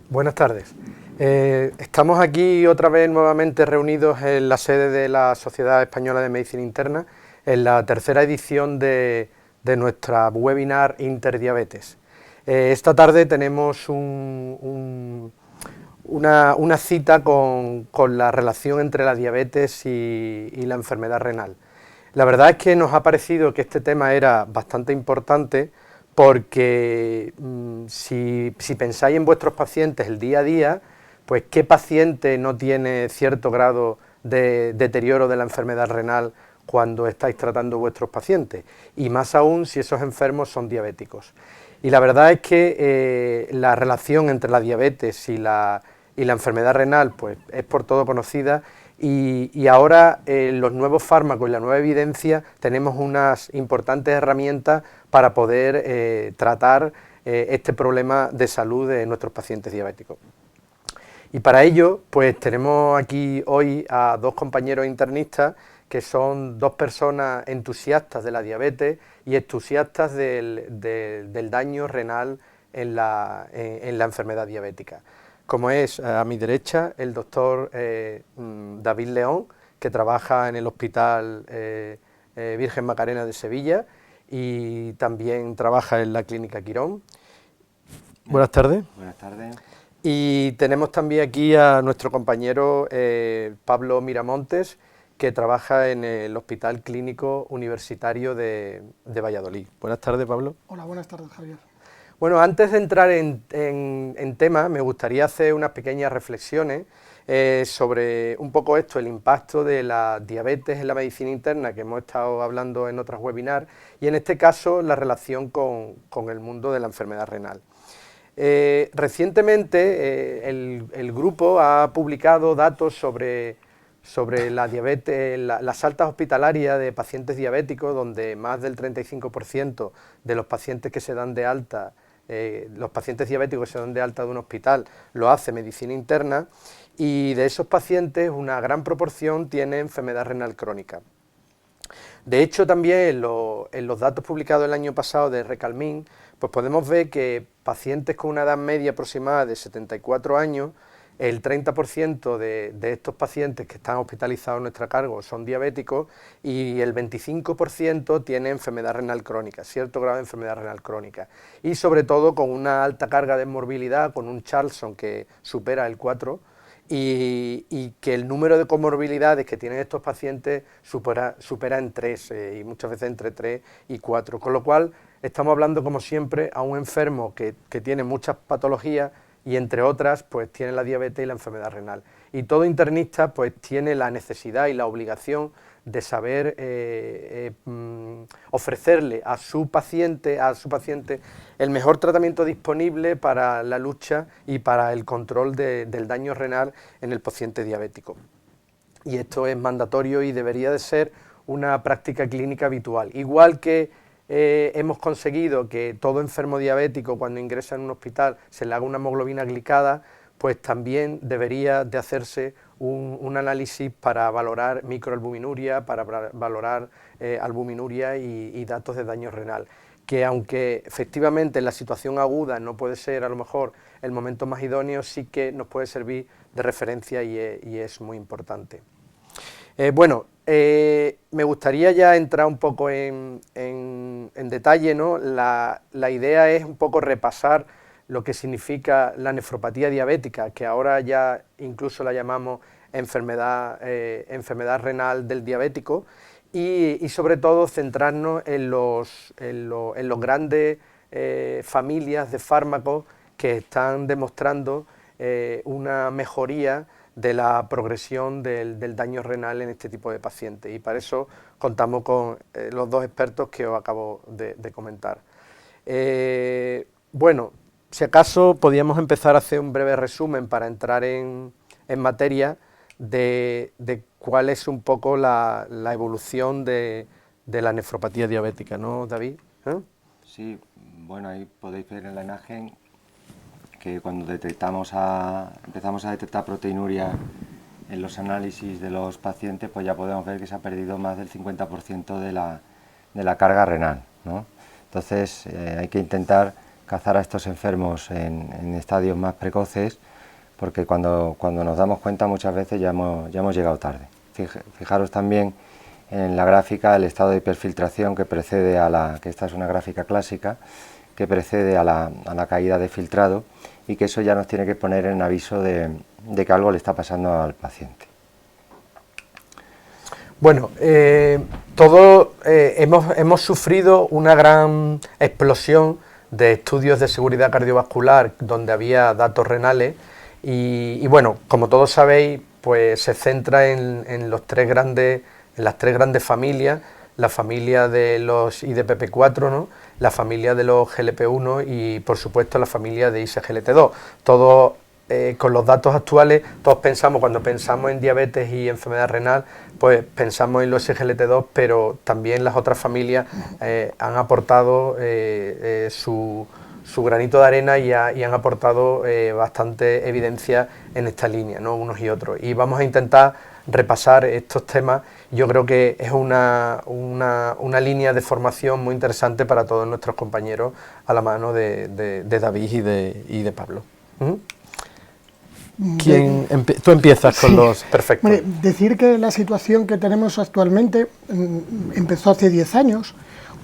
Buenas tardes. Estamos aquí otra vez nuevamente reunidos en la sede de la Sociedad Española de Medicina Interna en la tercera edición de nuestra webinar Interdiabetes. Esta tarde tenemos una cita con la relación entre la diabetes y la enfermedad renal. La verdad es que nos ha parecido que este tema era bastante importante porque si pensáis en vuestros pacientes el día a día, pues qué paciente no tiene cierto grado de deterioro de la enfermedad renal cuando estáis tratando vuestros pacientes, y más aún si esos enfermos son diabéticos. Y la verdad es que la relación entre la diabetes y la enfermedad renal pues es por todo conocida, y ahora los nuevos fármacos y la nueva evidencia tenemos unas importantes herramientas para poder tratar este problema de salud de nuestros pacientes diabéticos. Y para ello, pues tenemos aquí hoy a dos compañeros internistas que son dos personas entusiastas de la diabetes y entusiastas del daño renal en la enfermedad diabética. Como es a mi derecha el doctor David León, que trabaja en el Hospital Virgen Macarena de Sevilla y también trabaja en la Clínica Quirón. Buenas tardes. Buenas tardes. Y tenemos también aquí a nuestro compañero Pablo Miramontes, que trabaja en el Hospital Clínico Universitario de Valladolid. Buenas tardes, Pablo. Hola, buenas tardes, Javier. Bueno, antes de entrar en tema, me gustaría hacer unas pequeñas reflexiones sobre un poco esto, el impacto de la diabetes en la medicina interna, que hemos estado hablando en otros webinars, y en este caso la relación con el mundo de la enfermedad renal. Recientemente el grupo ha publicado datos sobre la diabetes, las altas hospitalarias de pacientes diabéticos, donde más del 35% de los pacientes que se dan de alta, los pacientes diabéticos que se dan de alta de un hospital, lo hace medicina interna, y de esos pacientes una gran proporción tiene enfermedad renal crónica. De hecho, también en los datos publicados el año pasado de Recalmin, pues podemos ver que pacientes con una edad media aproximada de 74 años, el 30% de estos pacientes que están hospitalizados a nuestra cargo son diabéticos, y el 25% tiene enfermedad renal crónica, cierto grado de enfermedad renal crónica, y sobre todo con una alta carga de morbilidad, con un Charlson que supera el 4, y que el número de comorbilidades que tienen estos pacientes supera en 3, y muchas veces entre 3 y 4, con lo cual estamos hablando, como siempre, a un enfermo que tiene muchas patologías y, entre otras, pues tiene la diabetes y la enfermedad renal. Y todo internista pues tiene la necesidad y la obligación de saber ofrecerle a su paciente el mejor tratamiento disponible para la lucha y para el control del daño renal en el paciente diabético. Y esto es mandatorio y debería de ser una práctica clínica habitual. Igual que hemos conseguido que todo enfermo diabético, cuando ingresa en un hospital, se le haga una hemoglobina glicada, pues también debería de hacerse un análisis para valorar microalbuminuria, para valorar albuminuria y datos de daño renal, que aunque efectivamente en la situación aguda no puede ser a lo mejor el momento más idóneo, sí que nos puede servir de referencia y es muy importante. Me gustaría ya entrar un poco en detalle, ¿no? La idea es un poco repasar lo que significa la nefropatía diabética, que ahora ya incluso la llamamos enfermedad renal del diabético, y sobre todo centrarnos en los grandes familias de fármacos que están demostrando una mejoría de la progresión del daño renal en este tipo de pacientes, y para eso contamos con los dos expertos que os acabo de comentar. Si acaso podíamos empezar a hacer un breve resumen para entrar en materia de cuál es un poco la evolución de la nefropatía diabética, ¿no, David? Sí, bueno, ahí podéis ver en la imagen que cuando empezamos a detectar proteinuria en los análisis de los pacientes, pues ya podemos ver que se ha perdido más del 50% de la carga renal, ¿no? Entonces hay que intentar cazar a estos enfermos en estadios más precoces, porque cuando nos damos cuenta muchas veces ya hemos llegado tarde. Fijaros también en la gráfica el estado de hiperfiltración que precede que esta es una gráfica clásica, que precede a la caída de filtrado, y que eso ya nos tiene que poner en aviso de que algo le está pasando al paciente. Bueno, todos hemos sufrido una gran explosión de estudios de seguridad cardiovascular donde había datos renales y bueno, como todos sabéis, pues se centra en las tres grandes familias, la familia de los IDPP4, ¿no?, la familia de los GLP1 y por supuesto la familia de ISGLT2. Todos con los datos actuales, todos pensamos, cuando pensamos en diabetes y enfermedad renal, pues pensamos en los SGLT2, pero también las otras familias han aportado su granito de arena y han aportado bastante evidencia en esta línea, ¿no?, unos y otros. Y vamos a intentar repasar estos temas. Yo creo que es una línea de formación muy interesante para todos nuestros compañeros a la mano de David y de Pablo. Tú empiezas con los... Perfecto. Decir que la situación que tenemos actualmente empezó hace 10 años,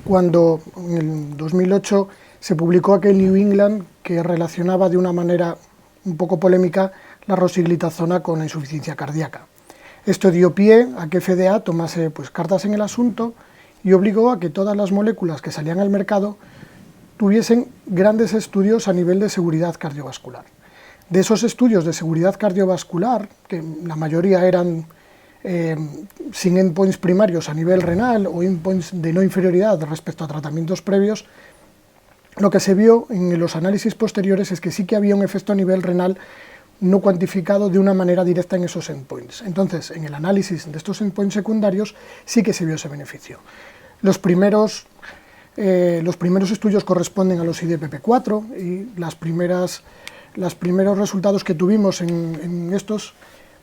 cuando en el 2008 se publicó aquel New England que relacionaba de una manera un poco polémica la rosiglitazona con la insuficiencia cardíaca. Esto dio pie a que FDA tomase cartas en el asunto y obligó a que todas las moléculas que salían al mercado tuviesen grandes estudios a nivel de seguridad cardiovascular. De esos estudios de seguridad cardiovascular, que la mayoría eran sin endpoints primarios a nivel renal o endpoints de no inferioridad respecto a tratamientos previos, lo que se vio en los análisis posteriores es que sí que había un efecto a nivel renal no cuantificado de una manera directa en esos endpoints. Entonces, en el análisis de estos endpoints secundarios sí que se vio ese beneficio. Los primeros estudios corresponden a los IDPP4 y los primeros resultados que tuvimos en estos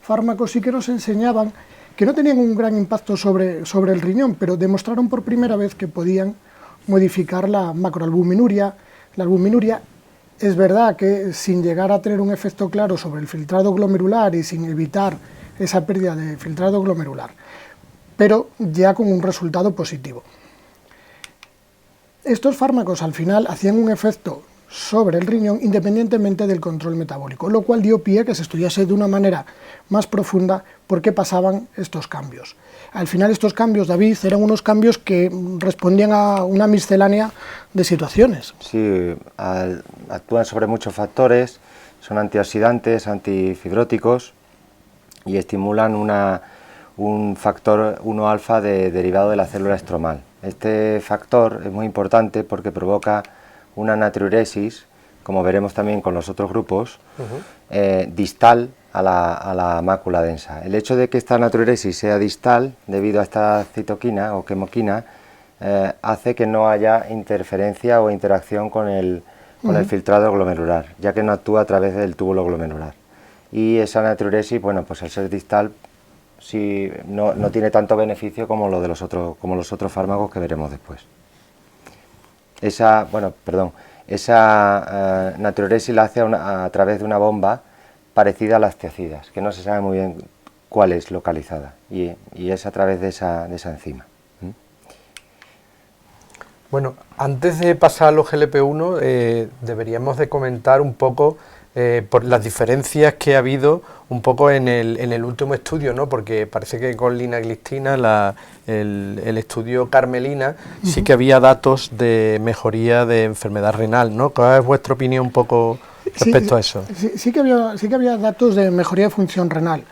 fármacos sí que nos enseñaban que no tenían un gran impacto sobre el riñón, pero demostraron por primera vez que podían modificar la macroalbuminuria. La albuminuria es verdad que sin llegar a tener un efecto claro sobre el filtrado glomerular y sin evitar esa pérdida de filtrado glomerular, pero ya con un resultado positivo. Estos fármacos al final hacían un efecto sobre el riñón independientemente del control metabólico, lo cual dio pie a que se estudiase de una manera más profunda por qué pasaban estos cambios. Al final estos cambios, David, eran unos cambios que respondían a una miscelánea de situaciones. Sí, actúan sobre muchos factores, son antioxidantes, antifibróticos y estimulan un factor 1-alfa derivado de la célula estromal. Este factor es muy importante porque provoca una natriuresis, como veremos también con los otros grupos, distal a la mácula densa. El hecho de que esta natriuresis sea distal, debido a esta citoquina o quemoquina, hace que no haya interferencia o interacción con el filtrado glomerular, ya que no actúa a través del túbulo glomerular. Y esa natriuresis, bueno, pues al ser distal, sí, no tiene tanto beneficio como los otros fármacos que veremos después. Esa natriuresis la hace a través de una bomba parecida a las tiacidas, que no se sabe muy bien cuál es localizada, y es a través de esa enzima. Bueno, antes de pasar a los GLP-1, deberíamos de comentar un poco por las diferencias que ha habido un poco en el último estudio, ¿no? Porque parece que con linagliptina, el estudio Carmelina, sí que había datos de mejoría de enfermedad renal, ¿no? ¿Cuál es vuestra opinión un poco respecto a eso? Sí que había datos de mejoría de función renal.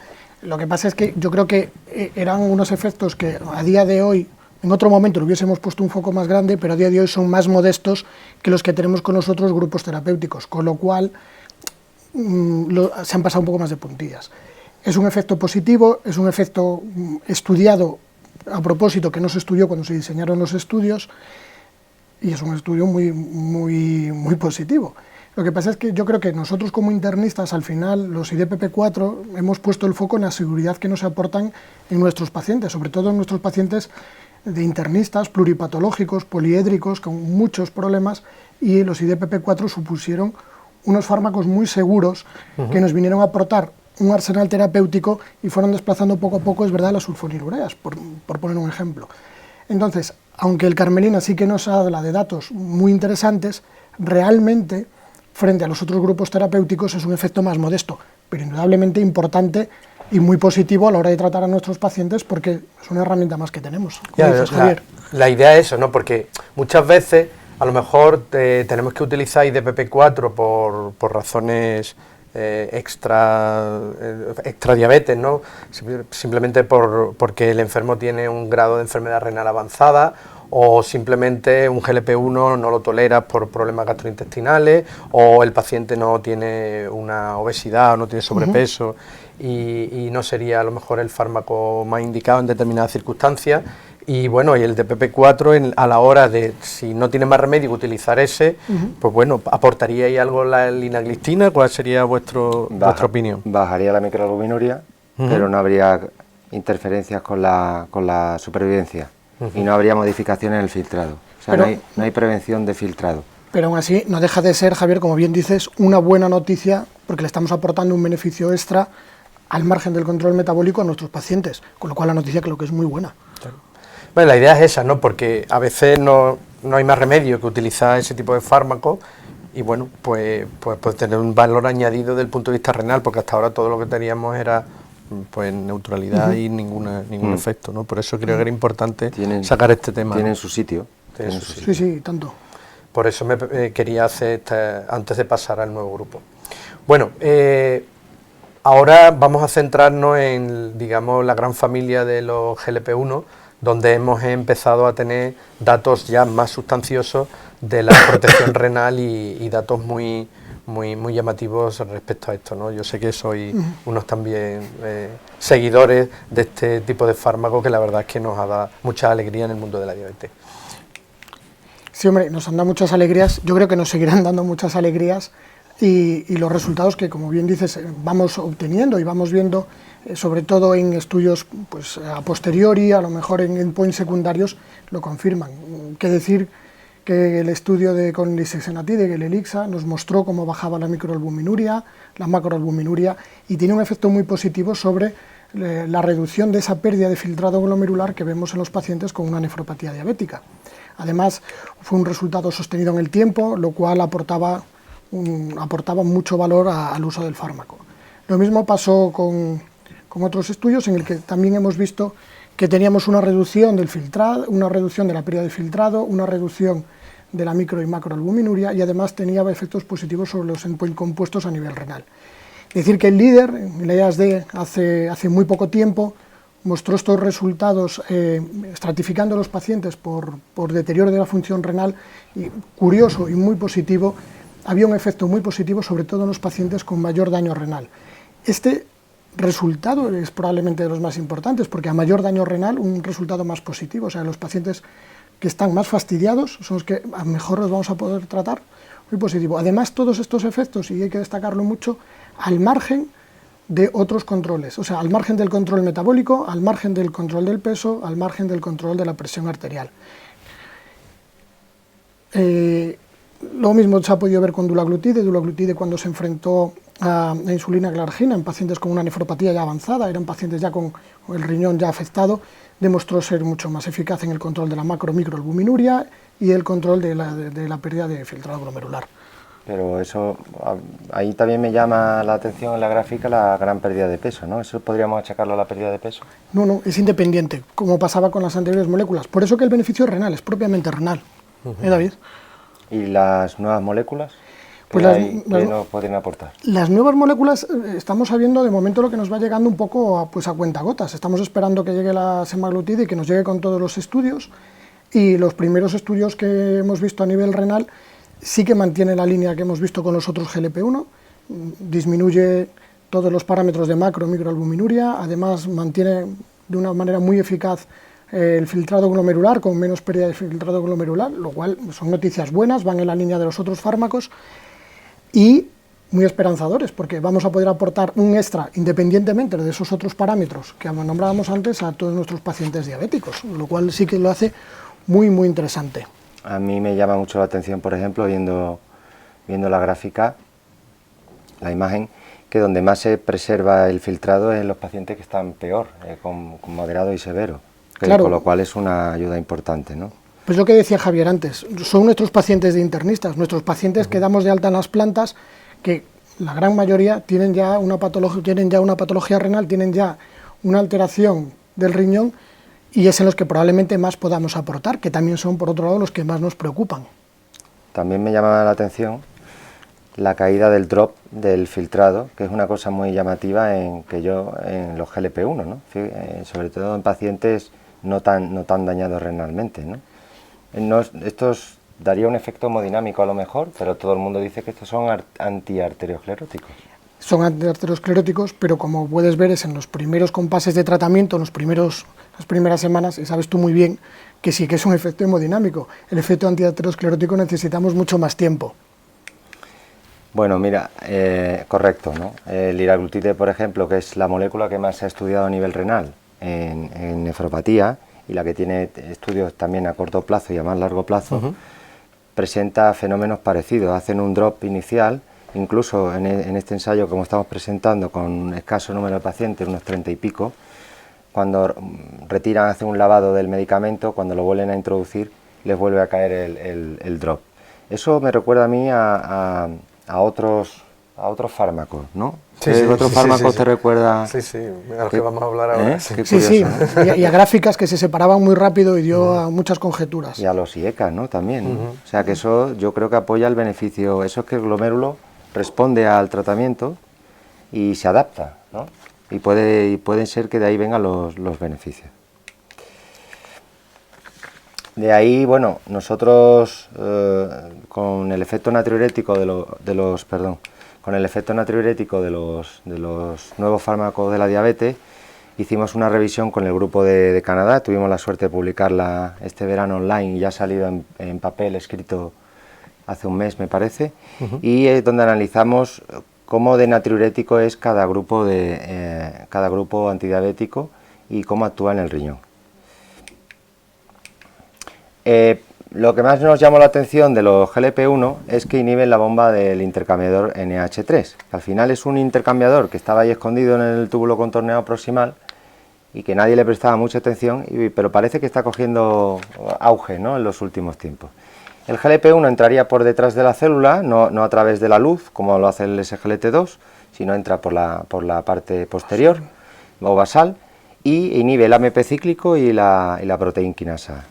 Lo que pasa es que yo creo que eran unos efectos que a día de hoy, en otro momento le hubiésemos puesto un foco más grande, pero a día de hoy son más modestos que los que tenemos con los otros grupos terapéuticos, con lo cual se han pasado un poco más de puntillas. Es un efecto positivo, es un efecto estudiado a propósito, que no se estudió cuando se diseñaron los estudios, y es un estudio muy positivo. Lo que pasa es que yo creo que nosotros como internistas, al final, los IDPP4, hemos puesto el foco en la seguridad que nos aportan en nuestros pacientes, sobre todo en nuestros pacientes de internistas pluripatológicos, poliédricos, con muchos problemas, y los IDPP4 supusieron unos fármacos muy seguros que nos vinieron a aportar un arsenal terapéutico y fueron desplazando poco a poco, es verdad, las sulfonilureas, por poner un ejemplo. Entonces, aunque el Carmelina sí que nos habla de datos muy interesantes, realmente, frente a los otros grupos terapéuticos, es un efecto más modesto, pero indudablemente importante y muy positivo a la hora de tratar a nuestros pacientes, porque es una herramienta más que tenemos, como dices, Javier. La idea es eso, ¿no? Porque muchas veces a lo mejor tenemos que utilizar IDPP4 por razones extra diabetes, ¿no? Simplemente porque el enfermo tiene un grado de enfermedad renal avanzada, o simplemente un GLP-1 no lo tolera por problemas gastrointestinales, o el paciente no tiene una obesidad o no tiene sobrepeso, y no sería a lo mejor el fármaco más indicado en determinadas circunstancias. Y bueno, y el DPP4 a la hora de, si no tiene más remedio que utilizar ese, pues bueno, ¿aportaríais algo la linaglistina? ¿Cuál sería vuestra opinión? Bajaría la microalbuminuria, pero no habría interferencias con la supervivencia y no habría modificaciones en el filtrado. O sea, no hay prevención de filtrado. Pero aún así, no deja de ser, Javier, como bien dices, una buena noticia, porque le estamos aportando un beneficio extra al margen del control metabólico a nuestros pacientes, con lo cual la noticia creo que es muy buena. Claro. Bueno, la idea es esa, ¿no? Porque a veces no hay más remedio que utilizar ese tipo de fármacos y bueno, pues tener un valor añadido desde el punto de vista renal, porque hasta ahora todo lo que teníamos era pues neutralidad y ningún efecto, ¿no? Por eso creo que era importante sacar este tema. Tienen su sitio. Sí, tanto. Por eso me quería hacer antes de pasar al nuevo grupo. Bueno, ahora vamos a centrarnos en, digamos, la gran familia de los GLP-1, donde hemos empezado a tener datos ya más sustanciosos de la protección renal y datos muy llamativos respecto a esto, ¿no? Yo sé que sois unos también seguidores de este tipo de fármacos, que la verdad es que nos ha dado mucha alegría en el mundo de la diabetes. Sí, hombre, nos han dado muchas alegrías, yo creo que nos seguirán dando muchas alegrías, y los resultados que, como bien dices, vamos obteniendo y vamos viendo, sobre todo en estudios pues a posteriori, a lo mejor en endpoints secundarios, lo confirman. Qué decir que el estudio con lisexenatide, el ELIXA, nos mostró cómo bajaba la microalbuminuria, la macroalbuminuria, y tiene un efecto muy positivo sobre la reducción de esa pérdida de filtrado glomerular que vemos en los pacientes con una nefropatía diabética. Además, fue un resultado sostenido en el tiempo, lo cual aportaba mucho valor al uso del fármaco. Lo mismo pasó con otros estudios en el que también hemos visto que teníamos una reducción del filtrado, una reducción de la pérdida de filtrado, una reducción de la micro y macroalbuminuria, y además tenía efectos positivos sobre los endpoints compuestos a nivel renal. Es decir, que el líder, el EASD, hace muy poco tiempo, mostró estos resultados estratificando a los pacientes por deterioro de la función renal, y curioso y muy positivo, había un efecto muy positivo sobre todo en los pacientes con mayor daño renal. Este resultado es probablemente de los más importantes, porque a mayor daño renal un resultado más positivo, o sea, los pacientes que están más fastidiados son los que a mejor los vamos a poder tratar, muy positivo. Además, todos estos efectos, y hay que destacarlo mucho, al margen de otros controles, o sea, al margen del control metabólico, al margen del control del peso, al margen del control de la presión arterial. Lo mismo se ha podido ver con dulaglutide cuando se enfrentó a la insulina glargina en pacientes con una nefropatía ya avanzada, eran pacientes ya con el riñón ya afectado, demostró ser mucho más eficaz en el control de la macro-microalbuminuria y el control de la pérdida de filtrado glomerular. Pero eso, ahí también me llama la atención en la gráfica la gran pérdida de peso, ¿no? ¿Eso podríamos achacarlo a la pérdida de peso? No, es independiente, como pasaba con las anteriores moléculas. Por eso que el beneficio es renal, es propiamente renal. David? ¿Y las nuevas moléculas? Pues ¿Qué nos pueden aportar? Las nuevas moléculas, estamos sabiendo de momento lo que nos va llegando un poco a cuentagotas. Estamos esperando que llegue la semaglutide y que nos llegue con todos los estudios, y los primeros estudios que hemos visto a nivel renal sí que mantiene la línea que hemos visto con los otros GLP-1, disminuye todos los parámetros de macro y microalbuminuria, además mantiene de una manera muy eficaz el filtrado glomerular, con menos pérdida de filtrado glomerular, lo cual son noticias buenas, van en la línea de los otros fármacos, y muy esperanzadores, porque vamos a poder aportar un extra, independientemente de esos otros parámetros que nombrábamos antes, a todos nuestros pacientes diabéticos, lo cual sí que lo hace muy, muy interesante. A mí me llama mucho la atención, por ejemplo, viendo la gráfica, la imagen, que donde más se preserva el filtrado es en los pacientes que están peor, con moderado y severo, Claro. Con lo cual es una ayuda importante, ¿no? Pues lo que decía Javier antes, son nuestros pacientes de internistas, nuestros pacientes que damos de alta en las plantas, que la gran mayoría tienen ya una patología renal, tienen ya una alteración del riñón, y es en los que probablemente más podamos aportar, que también son, por otro lado, los que más nos preocupan. También me llama la atención la caída del drop del filtrado, que es una cosa muy llamativa en los GLP-1, ¿no? Sobre todo en pacientes no tan dañados renalmente, ¿no? Estos daría un efecto hemodinámico a lo mejor, pero todo el mundo dice que estos son antiarterioscleróticos. Son antiarterioscleróticos, pero como puedes ver es en los primeros compases de tratamiento, las primeras semanas, y sabes tú muy bien que sí que es un efecto hemodinámico. El efecto antiarteriosclerótico necesitamos mucho más tiempo. Bueno, mira, correcto, ¿no? El liraglutide, por ejemplo, que es la molécula que más se ha estudiado a nivel renal en nefropatía, y la que tiene estudios también a corto plazo y a más largo plazo, presenta fenómenos parecidos. Hacen un drop inicial, incluso en este ensayo como estamos presentando, con un escaso número de pacientes, unos 30 y pico, cuando retiran, hacen un lavado del medicamento, cuando lo vuelven a introducir, les vuelve a caer el drop. Eso me recuerda a mí a otros fármacos, ¿no? Sí, ¿Otros fármacos te recuerda? Sí, a los que vamos a hablar ahora. Qué Sí, curioso, ¿no? y a gráficas que se separaban muy rápido y dio a muchas conjeturas. Y a los IECA, ¿no? También, ¿no? O sea que eso yo creo que apoya el beneficio. Eso es que el glomérulo responde al tratamiento y se adapta, ¿no? Y pueden ser que de ahí vengan los beneficios. De ahí, bueno, nosotros con el efecto natriurético con el efecto natriurético de los nuevos fármacos de la diabetes, hicimos una revisión con el grupo de Canadá. Tuvimos la suerte de publicarla este verano online y ya ha salido en papel escrito hace un mes, me parece, y es donde analizamos cómo de natriurético es cada grupo antidiabético y cómo actúa en el riñón. Lo que más nos llamó la atención de los GLP-1 es que inhiben la bomba del intercambiador NH3, que al final es un intercambiador que estaba ahí escondido en el túbulo contorneado proximal y que nadie le prestaba mucha atención, pero parece que está cogiendo auge, ¿no?, en los últimos tiempos. El GLP-1 entraría por detrás de la célula, no a través de la luz, como lo hace el SGLT2, sino entra por la parte posterior o basal, y inhibe el AMP cíclico y la proteinquinasa.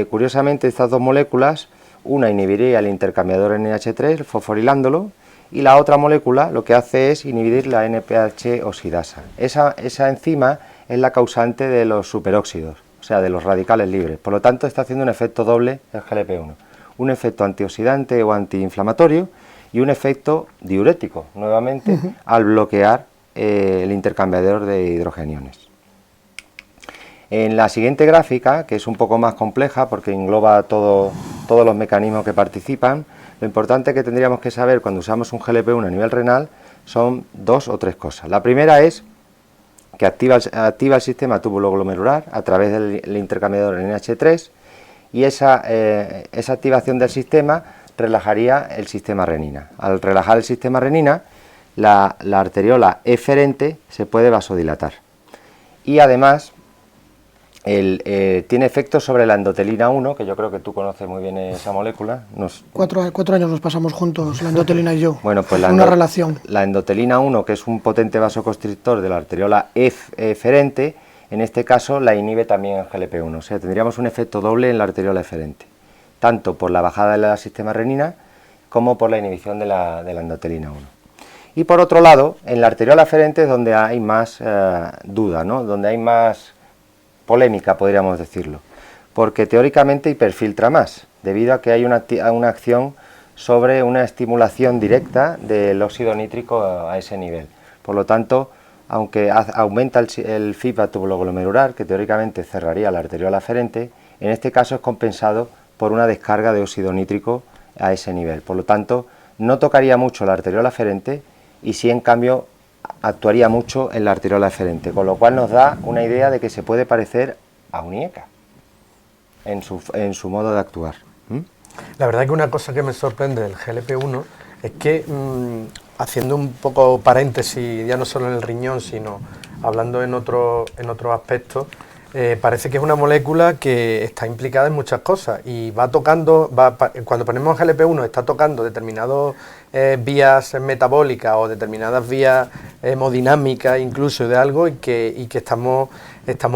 Curiosamente, estas dos moléculas, una inhibiría el intercambiador NH3 fosforilándolo, y la otra molécula lo que hace es inhibir la NPH oxidasa. Esa enzima es la causante de los superóxidos, o sea, de los radicales libres. Por lo tanto, está haciendo un efecto doble el GLP-1. Un efecto antioxidante o antiinflamatorio y un efecto diurético, nuevamente, al bloquear el intercambiador de hidrogeniones. En la siguiente gráfica, que es un poco más compleja porque engloba todos los mecanismos que participan, lo importante que tendríamos que saber cuando usamos un GLP-1 a nivel renal son 2 o 3 cosas. La primera es que activa el sistema túbulo-glomerular a través del intercambiador NH3, y esa activación del sistema relajaría el sistema renina. Al relajar el sistema renina, la arteriola eferente se puede vasodilatar. Y además tiene efectos sobre la endotelina 1, que yo creo que tú conoces muy bien esa molécula. 4 años nos pasamos juntos, la endotelina y yo. Bueno, pues una relación. La endotelina 1, que es un potente vasoconstrictor de la arteriola eferente, en este caso la inhibe también el GLP-1. O sea, tendríamos un efecto doble en la arteriola eferente, tanto por la bajada del sistema renina como por la inhibición de la endotelina 1. Y por otro lado, en la arteriola eferente es donde hay más duda, ¿no?, donde hay más polémica, podríamos decirlo, porque teóricamente hiperfiltra más, debido a que hay una acción sobre una estimulación directa del óxido nítrico a ese nivel. Por lo tanto, aunque aumenta el feedback túbulo-glomerular, que teóricamente cerraría la arteriola eferente, en este caso es compensado por una descarga de óxido nítrico a ese nivel. Por lo tanto, no tocaría mucho la arteriola eferente y sí, en cambio, actuaría mucho en la arteriola eferente, con lo cual nos da una idea de que se puede parecer a un IECA en su modo de actuar. La verdad que una cosa que me sorprende del GLP-1 es que, haciendo un poco paréntesis, ya no solo en el riñón, sino hablando en otros aspectos, parece que es una molécula que está implicada en muchas cosas y va tocando, cuando ponemos GLP-1 está tocando determinadas vías metabólicas o determinadas vías hemodinámicas incluso de algo y que estamos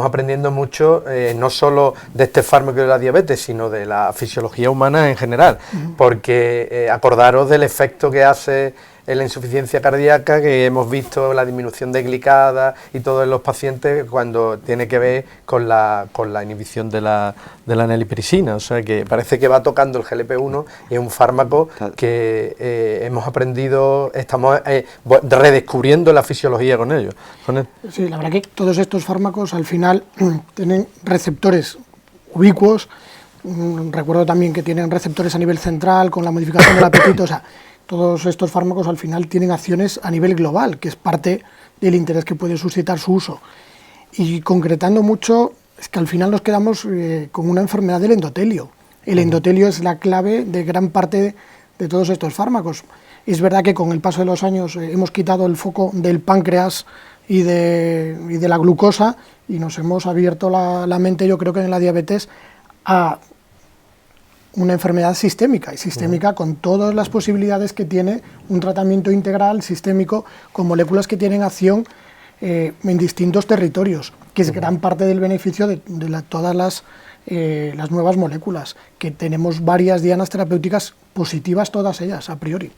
aprendiendo mucho, no solo de este fármaco de la diabetes, sino de la fisiología humana en general, porque acordaros del efecto que hace en la insuficiencia cardíaca, que hemos visto la disminución de glicada y todo en los pacientes cuando tiene que ver con la inhibición de la nalipiricina. O sea que parece que va tocando el GLP-1 y es un fármaco que hemos aprendido, estamos redescubriendo la fisiología con ellos. Sí, la verdad que todos estos fármacos al final tienen receptores ubicuos. Recuerdo también que tienen receptores a nivel central con la modificación del apetito. O sea, todos estos fármacos al final tienen acciones a nivel global, que es parte del interés que puede suscitar su uso. Y concretando mucho, es que al final nos quedamos con una enfermedad del endotelio. El endotelio es la clave de gran parte de todos estos fármacos. Es verdad que con el paso de los años hemos quitado el foco del páncreas y de la glucosa y nos hemos abierto la mente, yo creo que en la diabetes, a una enfermedad sistémica, y sistémica con todas las posibilidades que tiene un tratamiento integral, sistémico, con moléculas que tienen acción en distintos territorios, que es gran parte del beneficio de todas las nuevas moléculas, que tenemos varias dianas terapéuticas positivas, todas ellas, a priori.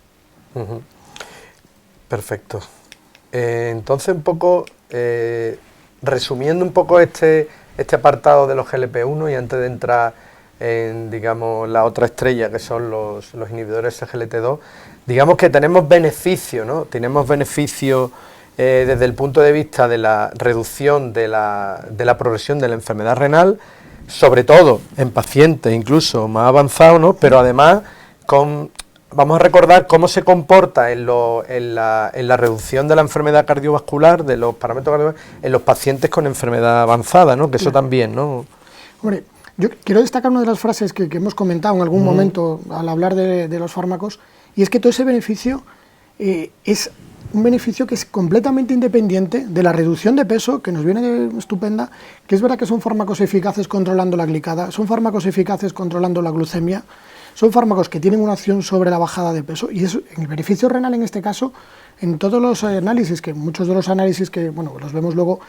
Perfecto. Entonces, un poco, resumiendo un poco este apartado de los GLP-1 y antes de entrar en, digamos, la otra estrella que son los inhibidores SGLT2, digamos que tenemos beneficios, ¿no? Tenemos beneficios desde el punto de vista de la reducción de la progresión de la enfermedad renal, sobre todo en pacientes incluso más avanzados, ¿no? Pero además vamos a recordar cómo se comporta en la reducción de la enfermedad cardiovascular, de los parámetros cardiovasculares, en los pacientes con enfermedad avanzada, ¿no? Que eso también, ¿no? Hombre, yo quiero destacar una de las frases que hemos comentado en algún momento al hablar de los fármacos, y es que todo ese beneficio es un beneficio que es completamente independiente de la reducción de peso, que nos viene estupenda, que es verdad que son fármacos eficaces controlando la glicada, son fármacos eficaces controlando la glucemia, son fármacos que tienen una acción sobre la bajada de peso, y es el beneficio renal en este caso, en todos los análisis, que muchos de los análisis que, bueno, los vemos luego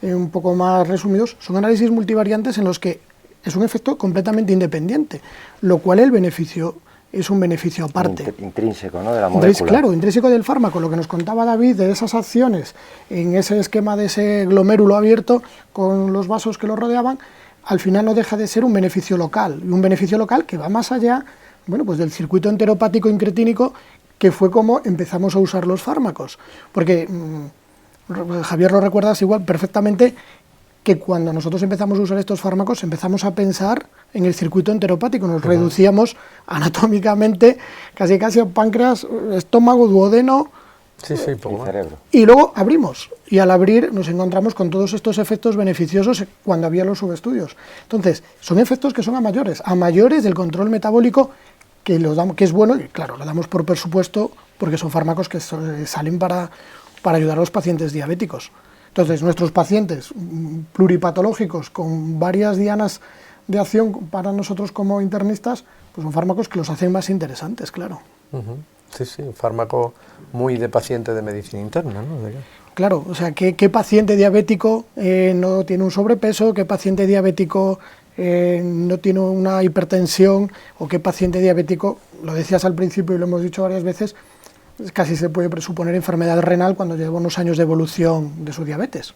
un poco más resumidos, son análisis multivariantes en los que es un efecto completamente independiente, lo cual el beneficio es un beneficio aparte. Intrínseco, ¿no?, de la molécula. Claro, intrínseco del fármaco, lo que nos contaba David de esas acciones en ese esquema de ese glomérulo abierto con los vasos que lo rodeaban, al final no deja de ser un beneficio local, y un beneficio local que va más allá, bueno, pues del circuito enteropático incretínico, que fue como empezamos a usar los fármacos. Porque Javier, lo recuerdas igual perfectamente, que cuando nosotros empezamos a usar estos fármacos empezamos a pensar en el circuito enteropático, nos reducíamos anatómicamente casi a páncreas, estómago, duodeno, y cerebro. Y luego abrimos, y al abrir nos encontramos con todos estos efectos beneficiosos cuando había los subestudios. Entonces, son efectos que son a mayores del control metabólico, que es bueno, y claro, lo damos por supuesto, porque son fármacos que salen para ayudar a los pacientes diabéticos. Entonces, nuestros pacientes pluripatológicos con varias dianas de acción para nosotros como internistas, pues son fármacos que los hacen más interesantes, claro. Sí, un fármaco muy de paciente de medicina interna, ¿no? Claro, o sea, ¿qué paciente diabético no tiene un sobrepeso? ¿Qué paciente diabético no tiene una hipertensión? ¿O qué paciente diabético, lo decías al principio y lo hemos dicho varias veces, casi se puede presuponer enfermedad renal cuando lleva unos años de evolución de su diabetes?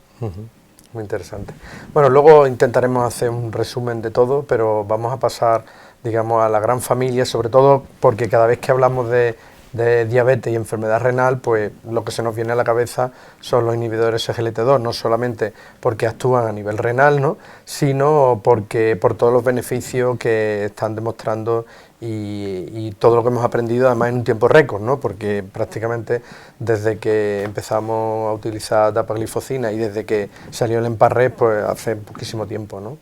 Muy interesante. Bueno, luego intentaremos hacer un resumen de todo, pero vamos a pasar, digamos, a la gran familia, sobre todo porque cada vez que hablamos de de diabetes y enfermedad renal, pues lo que se nos viene a la cabeza son los inhibidores SGLT2, no solamente porque actúan a nivel renal, ¿no?, sino porque por todos los beneficios que están demostrando y todo lo que hemos aprendido, además en un tiempo récord, ¿no?, porque prácticamente desde que empezamos a utilizar dapaglifosina y desde que salió el Emparres, pues hace poquísimo tiempo, ¿no?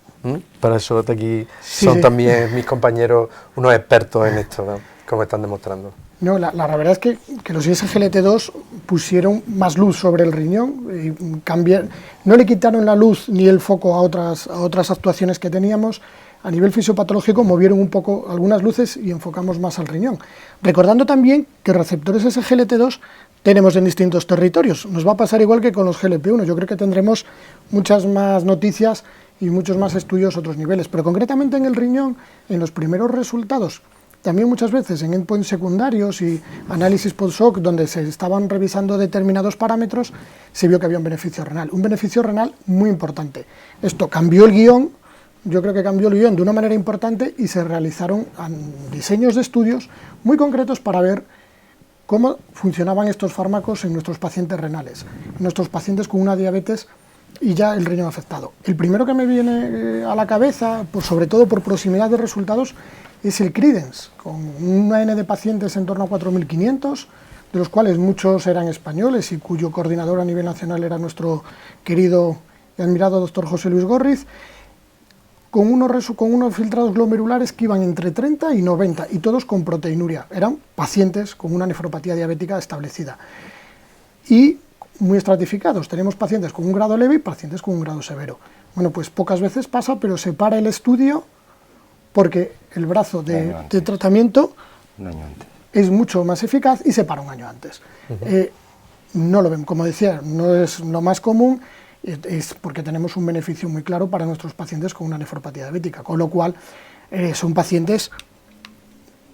Para eso aquí son también mis compañeros unos expertos en esto, ¿no?, como están demostrando. No, la verdad es que los SGLT2 pusieron más luz sobre el riñón, y no le quitaron la luz ni el foco a otras actuaciones que teníamos. A nivel fisiopatológico movieron un poco algunas luces y enfocamos más al riñón. Recordando también que receptores SGLT2 tenemos en distintos territorios. Nos va a pasar igual que con los GLP-1. Yo creo que tendremos muchas más noticias y muchos más estudios a otros niveles. Pero concretamente en el riñón, en los primeros resultados, también muchas veces en endpoints secundarios y análisis post-hoc, donde se estaban revisando determinados parámetros, se vio que había un beneficio renal muy importante. Esto cambió el guión, yo creo que cambió el guión de una manera importante y se realizaron diseños de estudios muy concretos para ver cómo funcionaban estos fármacos en nuestros pacientes renales, en nuestros pacientes con una diabetes y ya el riñón afectado. El primero que me viene a la cabeza, sobre todo por proximidad de resultados, es el Credence, con una N de pacientes en torno a 4.500, de los cuales muchos eran españoles y cuyo coordinador a nivel nacional era nuestro querido y admirado doctor José Luis Gorriz, con unos filtrados glomerulares que iban entre 30 y 90, y todos con proteinuria. Eran pacientes con una nefropatía diabética establecida. Y muy estratificados, tenemos pacientes con un grado leve y pacientes con un grado severo. Bueno, pues pocas veces pasa, pero se para el estudio porque el brazo de tratamiento es mucho más eficaz y se para un año antes. No lo ven, como decía, no es lo más común, es porque tenemos un beneficio muy claro para nuestros pacientes con una nefropatía diabética, con lo cual son pacientes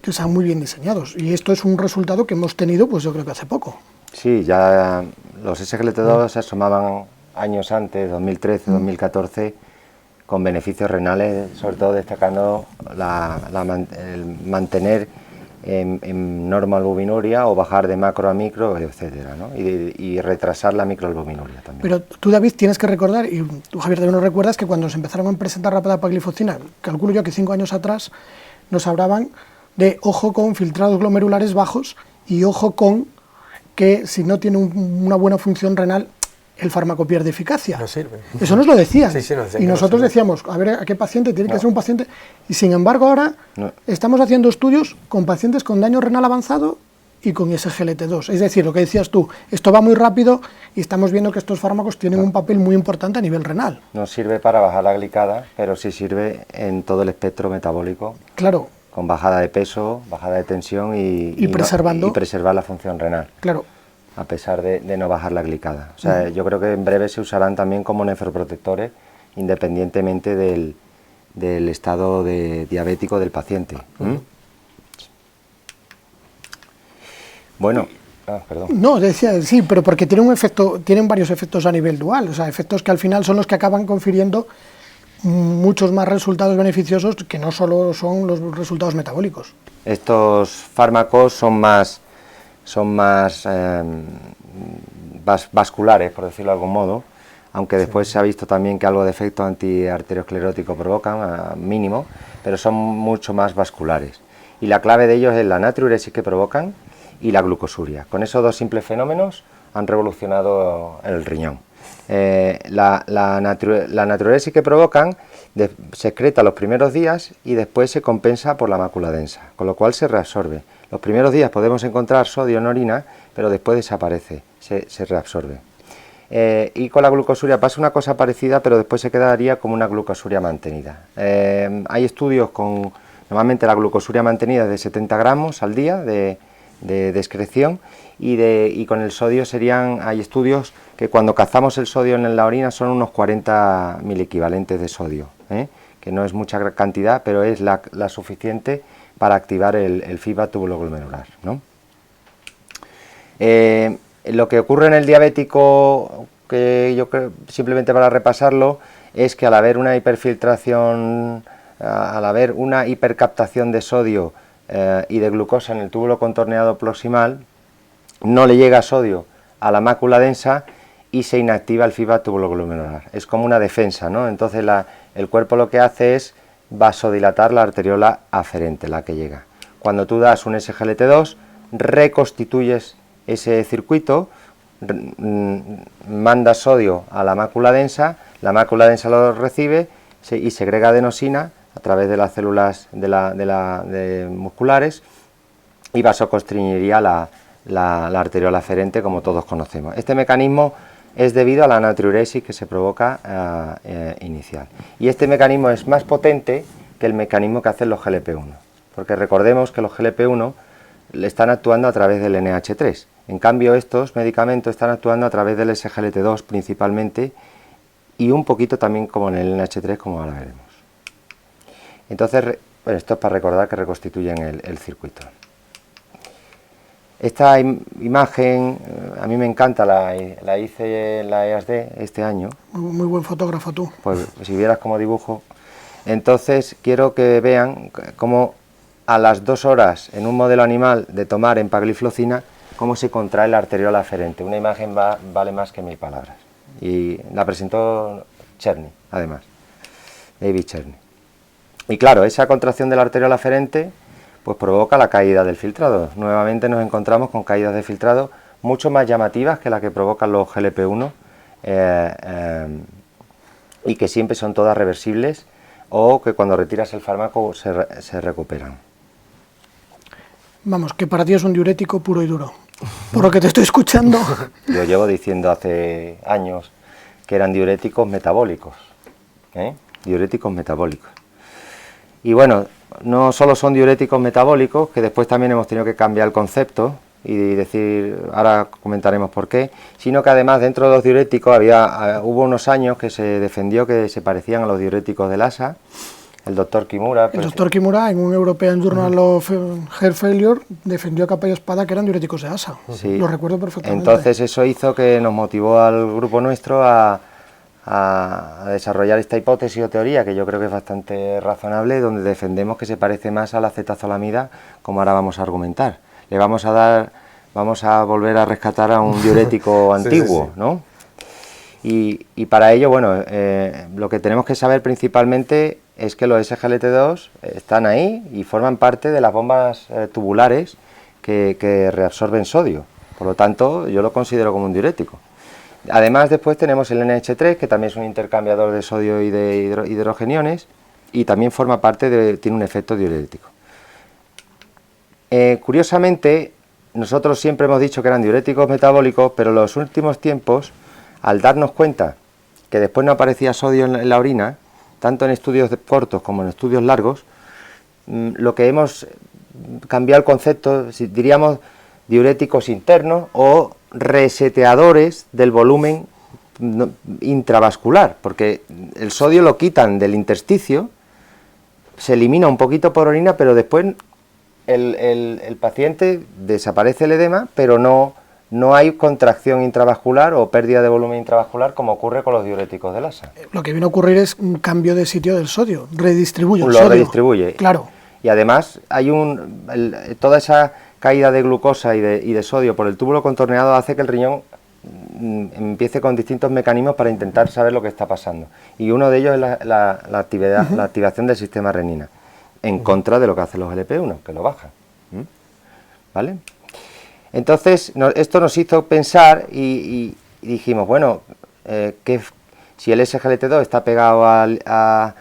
que están muy bien diseñados, y esto es un resultado que hemos tenido, pues yo creo que hace poco. Sí, ya los SGLT2 se asomaban años antes, 2013, 2014, con beneficios renales, sobre todo destacando el mantener en normoalbuminuria o bajar de macro a micro, etcétera, ¿no? Y retrasar la microalbuminuria también. Pero tú, David, tienes que recordar, y tú, Javier, también nos recuerdas, que cuando se empezaron a presentar la dapaglifosina, calculo yo que 5 años atrás, nos hablaban de ojo con filtrados glomerulares bajos y ojo con que si no tiene una buena función renal, el fármaco pierde eficacia. No sirve. Eso nos lo decían. Sí, nos decían, y nosotros decíamos, a ver, ¿a qué paciente? Tiene que ser un paciente. Y sin embargo ahora estamos haciendo estudios con pacientes con daño renal avanzado y con SGLT2. Es decir, lo que decías tú, esto va muy rápido y estamos viendo que estos fármacos tienen un papel muy importante a nivel renal. No sirve para bajar la glicada, pero sí sirve en todo el espectro metabólico. Claro. Con bajada de peso, bajada de tensión y preservar la función renal. Claro. A pesar de no bajar la glicada. O sea, yo creo que en breve se usarán también como nefroprotectores, independientemente del estado diabético del paciente. Bueno, perdón. No, decía, sí, pero porque tienen varios efectos a nivel dual, o sea, efectos que al final son los que acaban confiriendo muchos más resultados beneficiosos que no solo son los resultados metabólicos. Estos fármacos son más vasculares, por decirlo de algún modo, aunque después se ha visto también que algo de efecto antiarteriosclerótico provocan, mínimo, pero son mucho más vasculares. Y la clave de ellos es la natriuresis que provocan y la glucosuria. Con esos dos simples fenómenos han revolucionado el riñón. La natriuresis que provocan se excreta los primeros días y después se compensa por la mácula densa, con lo cual se reabsorbe. Los primeros días podemos encontrar sodio en orina, pero después desaparece, se reabsorbe. Y con la glucosuria pasa una cosa parecida, pero después se quedaría como una glucosuria mantenida. Hay estudios con, normalmente la glucosuria mantenida es de 70 gramos al día de excreción, y con el sodio hay estudios que cuando cazamos el sodio en la orina son unos 40 miliequivalentes de sodio, que no es mucha cantidad, pero es la suficiente para activar el feedback tubuloglomerular, ¿no? Lo que ocurre en el diabético, que yo creo, simplemente para repasarlo, es que al haber una hiperfiltración, al haber una hipercaptación de sodio y de glucosa en el túbulo contorneado proximal, no le llega sodio a la mácula densa y se inactiva el feedback tubuloglomerular. Es como una defensa, ¿no? Entonces el cuerpo lo que hace es vasodilatar la arteriola aferente, la que llega. Cuando tú das un SGLT2, reconstituyes ese circuito, mandas sodio a la mácula densa lo recibe y segrega adenosina a través de las células musculares y vasoconstriñiría la arteriola aferente, como todos conocemos. Este mecanismo es debido a la natriuresis que se provoca inicial. Y este mecanismo es más potente que el mecanismo que hacen los GLP-1, porque recordemos que los GLP-1 le están actuando a través del NH3. En cambio, estos medicamentos están actuando a través del SGLT2 principalmente y un poquito también como en el NH3, como ahora veremos. Entonces, bueno, esto es para recordar que reconstituyen el circuito. Esta imagen, a mí me encanta, la hice en la EASD este año. Muy buen fotógrafo tú. Pues si vieras cómo dibujo. Entonces quiero que vean cómo a las 2 horas en un modelo animal de tomar empagliflozina, cómo se contrae la arteriola aferente. Una imagen vale más que 1000 palabras. Y la presentó Cherny, además, David Cherny. Y claro, esa contracción de la arteriola aferente pues provoca la caída del filtrado. Nuevamente nos encontramos con caídas de filtrado mucho más llamativas que las que provocan los GLP-1 y que siempre son todas reversibles o que cuando retiras el fármaco se recuperan. Vamos, que para ti es un diurético puro y duro. Por lo que te estoy escuchando. Yo llevo diciendo hace años que eran diuréticos metabólicos. Diuréticos metabólicos. Y bueno, no solo son diuréticos metabólicos, que después también hemos tenido que cambiar el concepto y decir, ahora comentaremos por qué, sino que además dentro de los diuréticos hubo unos años que se defendió que se parecían a los diuréticos del ASA. El doctor Kimura... El doctor Kimura, en un European Journal of Heart Failure, defendió a capa y espada que eran diuréticos de ASA. Sí. Lo recuerdo perfectamente. Entonces eso hizo que nos motivó al grupo nuestro a desarrollar esta hipótesis o teoría, que yo creo que es bastante razonable, donde defendemos que se parece más a la acetazolamida, como ahora vamos a argumentar. Le vamos a volver a rescatar a un diurético antiguo, sí. ¿No? Y para ello, bueno, lo que tenemos que saber principalmente es que los SGLT2 están ahí y forman parte de las bombas tubulares que reabsorben sodio. Por lo tanto, yo lo considero como un diurético. Además, después tenemos el NH3, que también es un intercambiador de sodio y de hidrogeniones, y también forma parte tiene un efecto diurético. Curiosamente, nosotros siempre hemos dicho que eran diuréticos metabólicos, pero en los últimos tiempos, al darnos cuenta que después no aparecía sodio en la orina, tanto en estudios cortos como en estudios largos, lo que hemos cambiado el concepto, diríamos diuréticos internos o reseteadores del volumen intravascular, porque el sodio lo quitan del intersticio, se elimina un poquito por orina, pero después el paciente desaparece el edema, pero no hay contracción intravascular o pérdida de volumen intravascular como ocurre con los diuréticos del ASA. Lo que viene a ocurrir es un cambio de sitio del sodio, redistribuye el lo sodio. Redistribuye. Claro. Y además hay toda esa caída de glucosa y de sodio por el túbulo contorneado hace que el riñón empiece con distintos mecanismos para intentar saber lo que está pasando. Y uno de ellos es la activación del sistema renina, en contra de lo que hacen los LP1, que lo bajan. ¿Vale? Entonces, esto nos hizo pensar y dijimos, bueno, si el SGLT2 está pegado al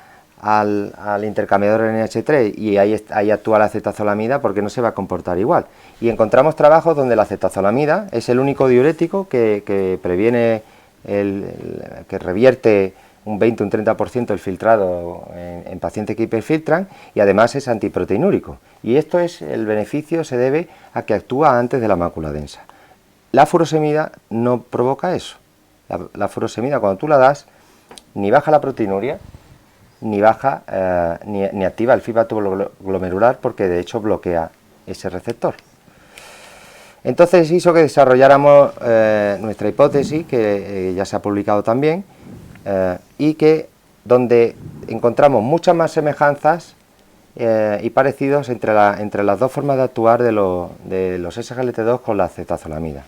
intercambiador NH3 y ahí actúa la acetazolamida, ¿por qué no se va a comportar igual? Y encontramos trabajos donde la acetazolamida es el único diurético que previene, que revierte un 20 o un 30% el filtrado en pacientes que hiperfiltran, y además es antiproteinúrico. Y el beneficio se debe a que actúa antes de la mácula densa. La furosemida no provoca eso. La furosemida, cuando tú la das, ni baja la proteinuria, ni baja, ni activa el feedback tubuloglomerular, porque de hecho bloquea ese receptor. Entonces hizo que desarrolláramos nuestra hipótesis, que ya se ha publicado también, y que donde encontramos muchas más semejanzas y parecidos entre las dos formas de actuar de los SGLT2 con la acetazolamida.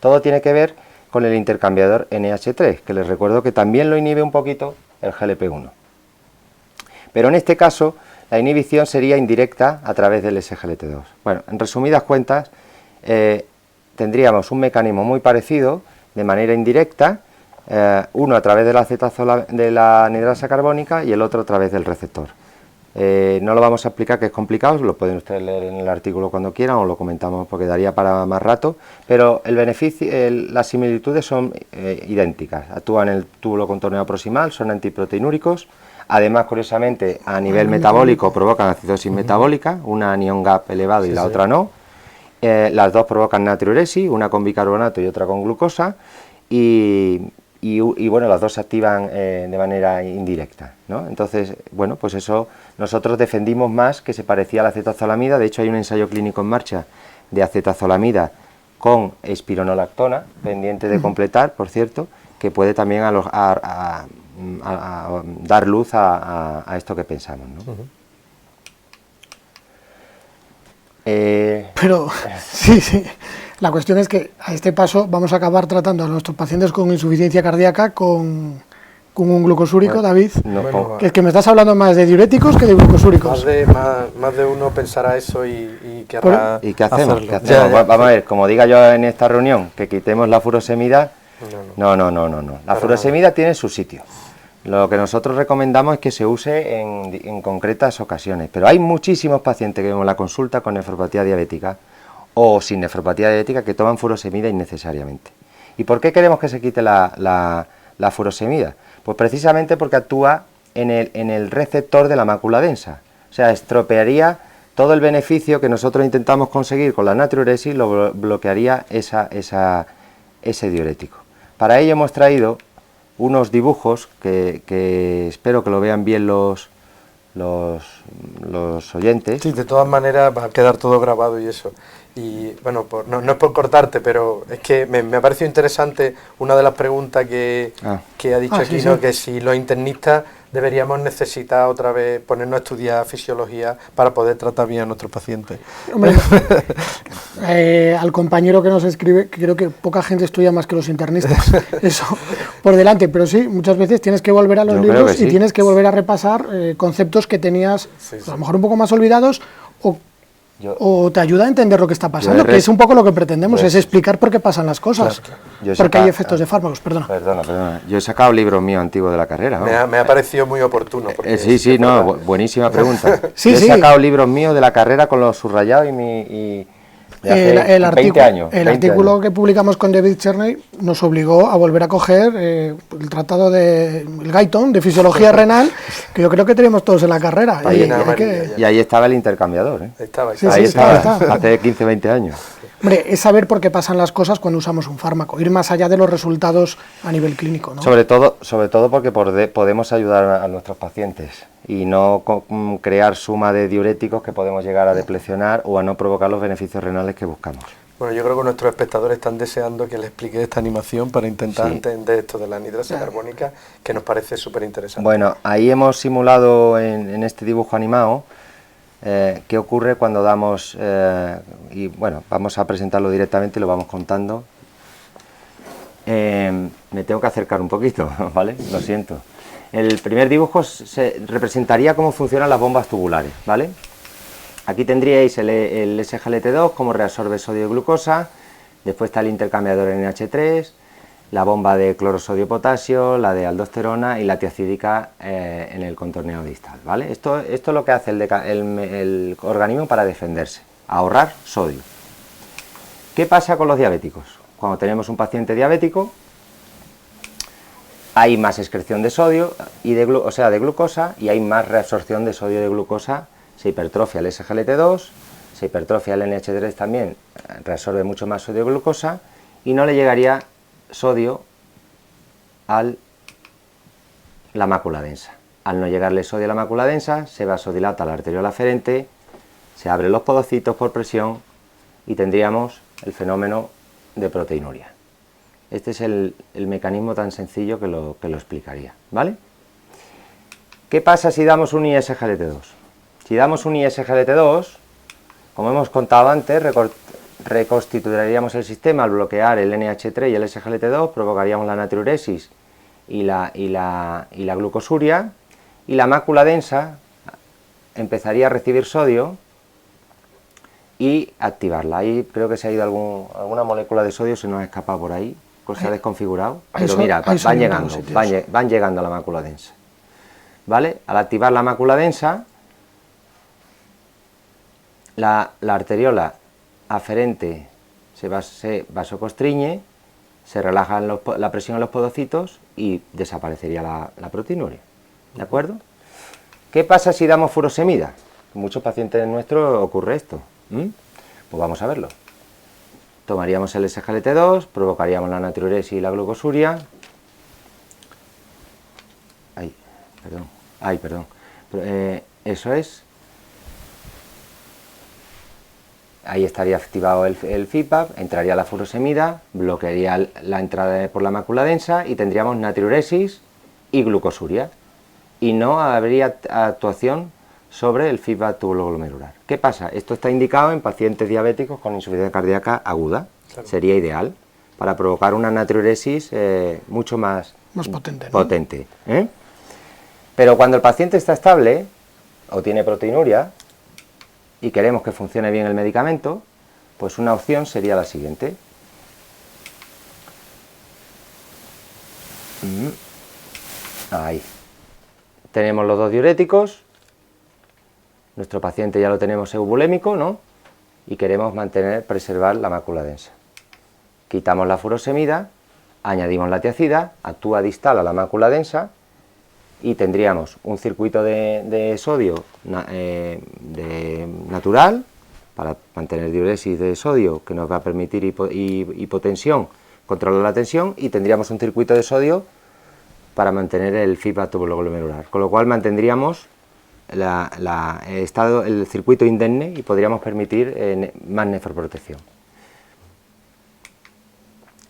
Todo tiene que ver con el intercambiador NH3, que les recuerdo que también lo inhibe un poquito el GLP-1. Pero en este caso, la inhibición sería indirecta a través del SGLT2. Bueno, en resumidas cuentas, tendríamos un mecanismo muy parecido, de manera indirecta, uno a través de la anidrasa carbónica y el otro a través del receptor. No lo vamos a explicar, que es complicado, lo pueden ustedes leer en el artículo cuando quieran o lo comentamos porque daría para más rato, pero el beneficio, las similitudes son idénticas. Actúan en el túbulo contorneado proximal, son antiproteinúricos, además, curiosamente, a nivel metabólico provocan acidosis metabólica, una anión gap elevado y la otra no. Las dos provocan natriuresis, una con bicarbonato y otra con glucosa, y bueno, las dos se activan de manera indirecta, ¿no? Entonces, bueno, pues eso nosotros defendimos más que se parecía a la acetazolamida. De hecho, hay un ensayo clínico en marcha de acetazolamida con espironolactona, pendiente de completar, por cierto, que puede también dar luz a esto que pensamos, ¿no? Pero sí, la cuestión es que a este paso vamos a acabar tratando a nuestros pacientes con insuficiencia cardíaca con un glucosúrico, bueno, David, que es que me estás hablando más de diuréticos que de glucosúricos. Más de uno pensará eso y querrá ¿Y qué hacemos? hacerlo. ¿Qué hacemos? Vamos a ver, como diga yo en esta reunión, que quitemos la furosemida, no. La furosemida tiene su sitio. Lo que nosotros recomendamos es que se use en concretas ocasiones, pero hay muchísimos pacientes que vemos en la consulta con nefropatía diabética o sin nefropatía diabética que toman furosemida innecesariamente. ¿Y por qué queremos que se quite la furosemida? Pues precisamente porque actúa en el receptor de la mácula densa, o sea, estropearía todo el beneficio que nosotros intentamos conseguir con la natriuresis, lo bloquearía ese diurético. Para ello hemos traído unos dibujos que espero que lo vean bien los oyentes. Sí, de todas maneras va a quedar todo grabado y eso. Y bueno, no es por cortarte, pero es que me ha parecido interesante una de las preguntas que ha dicho aquí, ¿no? Que si los internistas deberíamos necesitar otra vez ponernos a estudiar fisiología para poder tratar bien a nuestros pacientes. Hombre, al compañero que nos escribe, creo que poca gente estudia más que los internistas, eso por delante, pero sí, muchas veces tienes que volver a los libros y tienes que volver a repasar conceptos que tenías a lo mejor un poco más olvidados o te ayuda a entender lo que está pasando, que es un poco lo que pretendemos, es explicar por qué pasan las cosas, porque hay efectos de fármacos, Perdona. Yo he sacado libros míos antiguos de la carrera, ¿no? Me ha parecido muy oportuno. Buenísima pregunta. Yo he sacado libros míos de la carrera con los subrayados el artículo que publicamos con David Cherney nos obligó a volver a coger el tratado el Guyton de fisiología renal, que yo creo que teníamos todos en la carrera. Y ahí estaba el intercambiador, ¿eh? Ahí estaba, hace 15, 20 años. Hombre, es saber por qué pasan las cosas cuando usamos un fármaco, ir más allá de los resultados a nivel clínico, ¿no? Sobre todo porque podemos ayudar a nuestros pacientes y no crear suma de diuréticos que podemos llegar a deplecionar o a no provocar los beneficios renales que buscamos. Bueno, yo creo que nuestros espectadores están deseando que les explique esta animación para intentar entender esto de la anidrasa carbónica, que nos parece súper interesante. Bueno, ahí hemos simulado en este dibujo animado qué ocurre cuando damos, y bueno, vamos a presentarlo directamente y lo vamos contando. Me tengo que acercar un poquito, ¿vale? Lo siento. El primer dibujo se representaría cómo funcionan las bombas tubulares, ¿vale? Aquí tendríais el SGLT2 como reabsorbe sodio y glucosa, después está el intercambiador NH3, la bomba de clorosodio-potasio, la de aldosterona y la tiacídica en el contorneado distal, ¿vale? Esto es lo que hace el organismo para defenderse, ahorrar sodio. ¿Qué pasa con los diabéticos? Cuando tenemos un paciente diabético, hay más excreción de sodio, de glucosa, y hay más reabsorción de sodio y de glucosa. Se hipertrofia el SGLT2, se hipertrofia el NH3 también, reabsorbe mucho más sodio y glucosa, y no le llegaría sodio a la mácula densa. Al no llegarle sodio a la mácula densa, se vasodilata la arteriola aferente, se abren los podocitos por presión y tendríamos el fenómeno de proteinuria. Este es el mecanismo tan sencillo que lo explicaría, ¿vale? ¿Qué pasa si damos un ISGLT2? Si damos un ISGLT2, como hemos contado antes, reconstituiríamos el sistema al bloquear el NH3 y el SGLT2, provocaríamos la natriuresis y la glucosuria, y la mácula densa empezaría a recibir sodio y activarla. Ahí creo que se ha ido alguna molécula de sodio, se nos ha escapado por ahí, se ha desconfigurado, pero mira, van llegando a la mácula densa. ¿Vale? Al activar la mácula densa, la arteriola aferente se vasoconstriñe, se relaja la presión en los podocitos y desaparecería la proteinuria. ¿De acuerdo? ¿Qué pasa si damos furosemida? En muchos pacientes nuestros ocurre esto. Pues vamos a verlo. Tomaríamos el SGLT2, provocaríamos la natriuresis y la glucosuria. Perdón. Eso es. Ahí estaría activado el feedback, entraría la furosemida, bloquearía la entrada por la mácula densa y tendríamos natriuresis y glucosuria. Y no habría actuación sobre el feedback tubuloglomerular. ¿Qué pasa? Esto está indicado en pacientes diabéticos con insuficiencia cardíaca aguda. Claro. Sería ideal para provocar una natriuresis mucho más potente, ¿no? Pero cuando el paciente está estable o tiene proteinuria y queremos que funcione bien el medicamento, pues una opción sería la siguiente. Ahí. Tenemos los dos diuréticos, nuestro paciente ya lo tenemos eubulémico, ¿no? Y queremos preservar la mácula densa. Quitamos la furosemida, añadimos la tiacida, actúa distal a la mácula densa y tendríamos un circuito de sodio natural para mantener diuresis de sodio que nos va a permitir hipotensión, controlar la tensión, y tendríamos un circuito de sodio para mantener el feedback tubuloglomerular, con lo cual mantendríamos el circuito indemne y podríamos permitir más nefroprotección.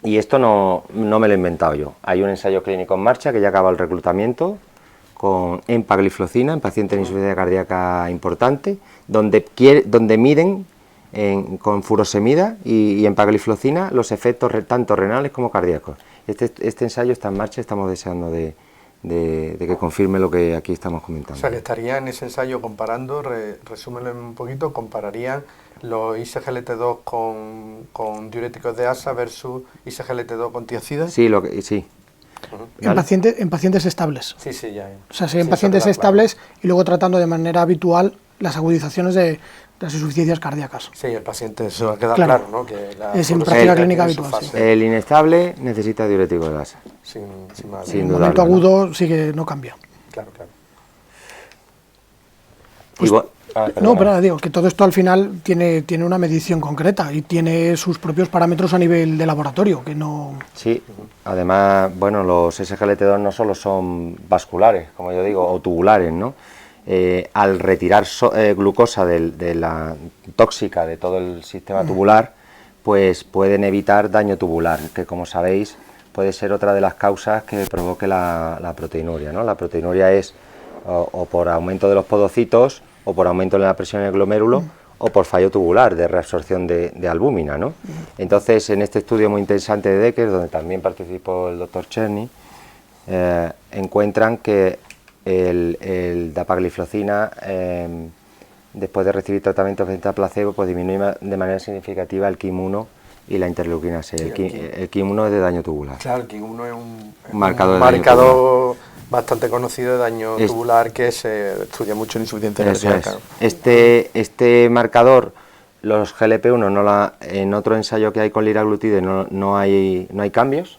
Y esto no me lo he inventado yo. Hay un ensayo clínico en marcha que ya acaba el reclutamiento con empagliflozina en pacientes de insuficiencia cardíaca importante, donde miden con furosemida y empagliflozina los efectos tanto renales como cardíacos. Este ensayo está en marcha, estamos deseando de que confirme lo que aquí estamos comentando. O sea, que estaría en ese ensayo comparando, resúmelo un poquito, compararían los ISGLT2 con diuréticos de ASA versus ISGLT2 con tiacida. Sí, sí. En pacientes estables. Sí, ya. O sea, serían pacientes estables, claro. Y luego tratando de manera habitual las agudizaciones de las insuficiencias cardíacas. Sí, el paciente, eso va a quedar claro, ¿no? Que es en práctica clínica habitual. Sí. El inestable necesita diurético de ASA. Sin en el momento agudo sí que no cambia. Claro. Pues, pero digo que todo esto al final tiene una medición concreta y tiene sus propios parámetros a nivel de laboratorio, que no... Sí, además, bueno, los SGLT2 no solo son vasculares, como yo digo, o tubulares, ¿no? Al retirar glucosa de la tóxica de todo el sistema tubular, pues pueden evitar daño tubular, que como sabéis puede ser otra de las causas que provoque la proteinuria, ¿no? La proteinuria es o por aumento de los podocitos, o por aumento en la presión en el glomérulo, o por fallo tubular de reabsorción de albúmina, ¿no? Entonces, en este estudio muy interesante de Decker, donde también participó el doctor Cherny, encuentran que el dapagliflozina, después de recibir tratamiento frente a placebo, pues disminuye de manera significativa el KIM1 y la interleuquina 6. El KIM1 es de daño tubular. Claro, el KIM1 es un marcador bastante conocido de daño tubular que se estudia mucho en insuficiencia cardíaca. Este marcador, los GLP-1, en otro ensayo que hay con liraglutide no hay cambios,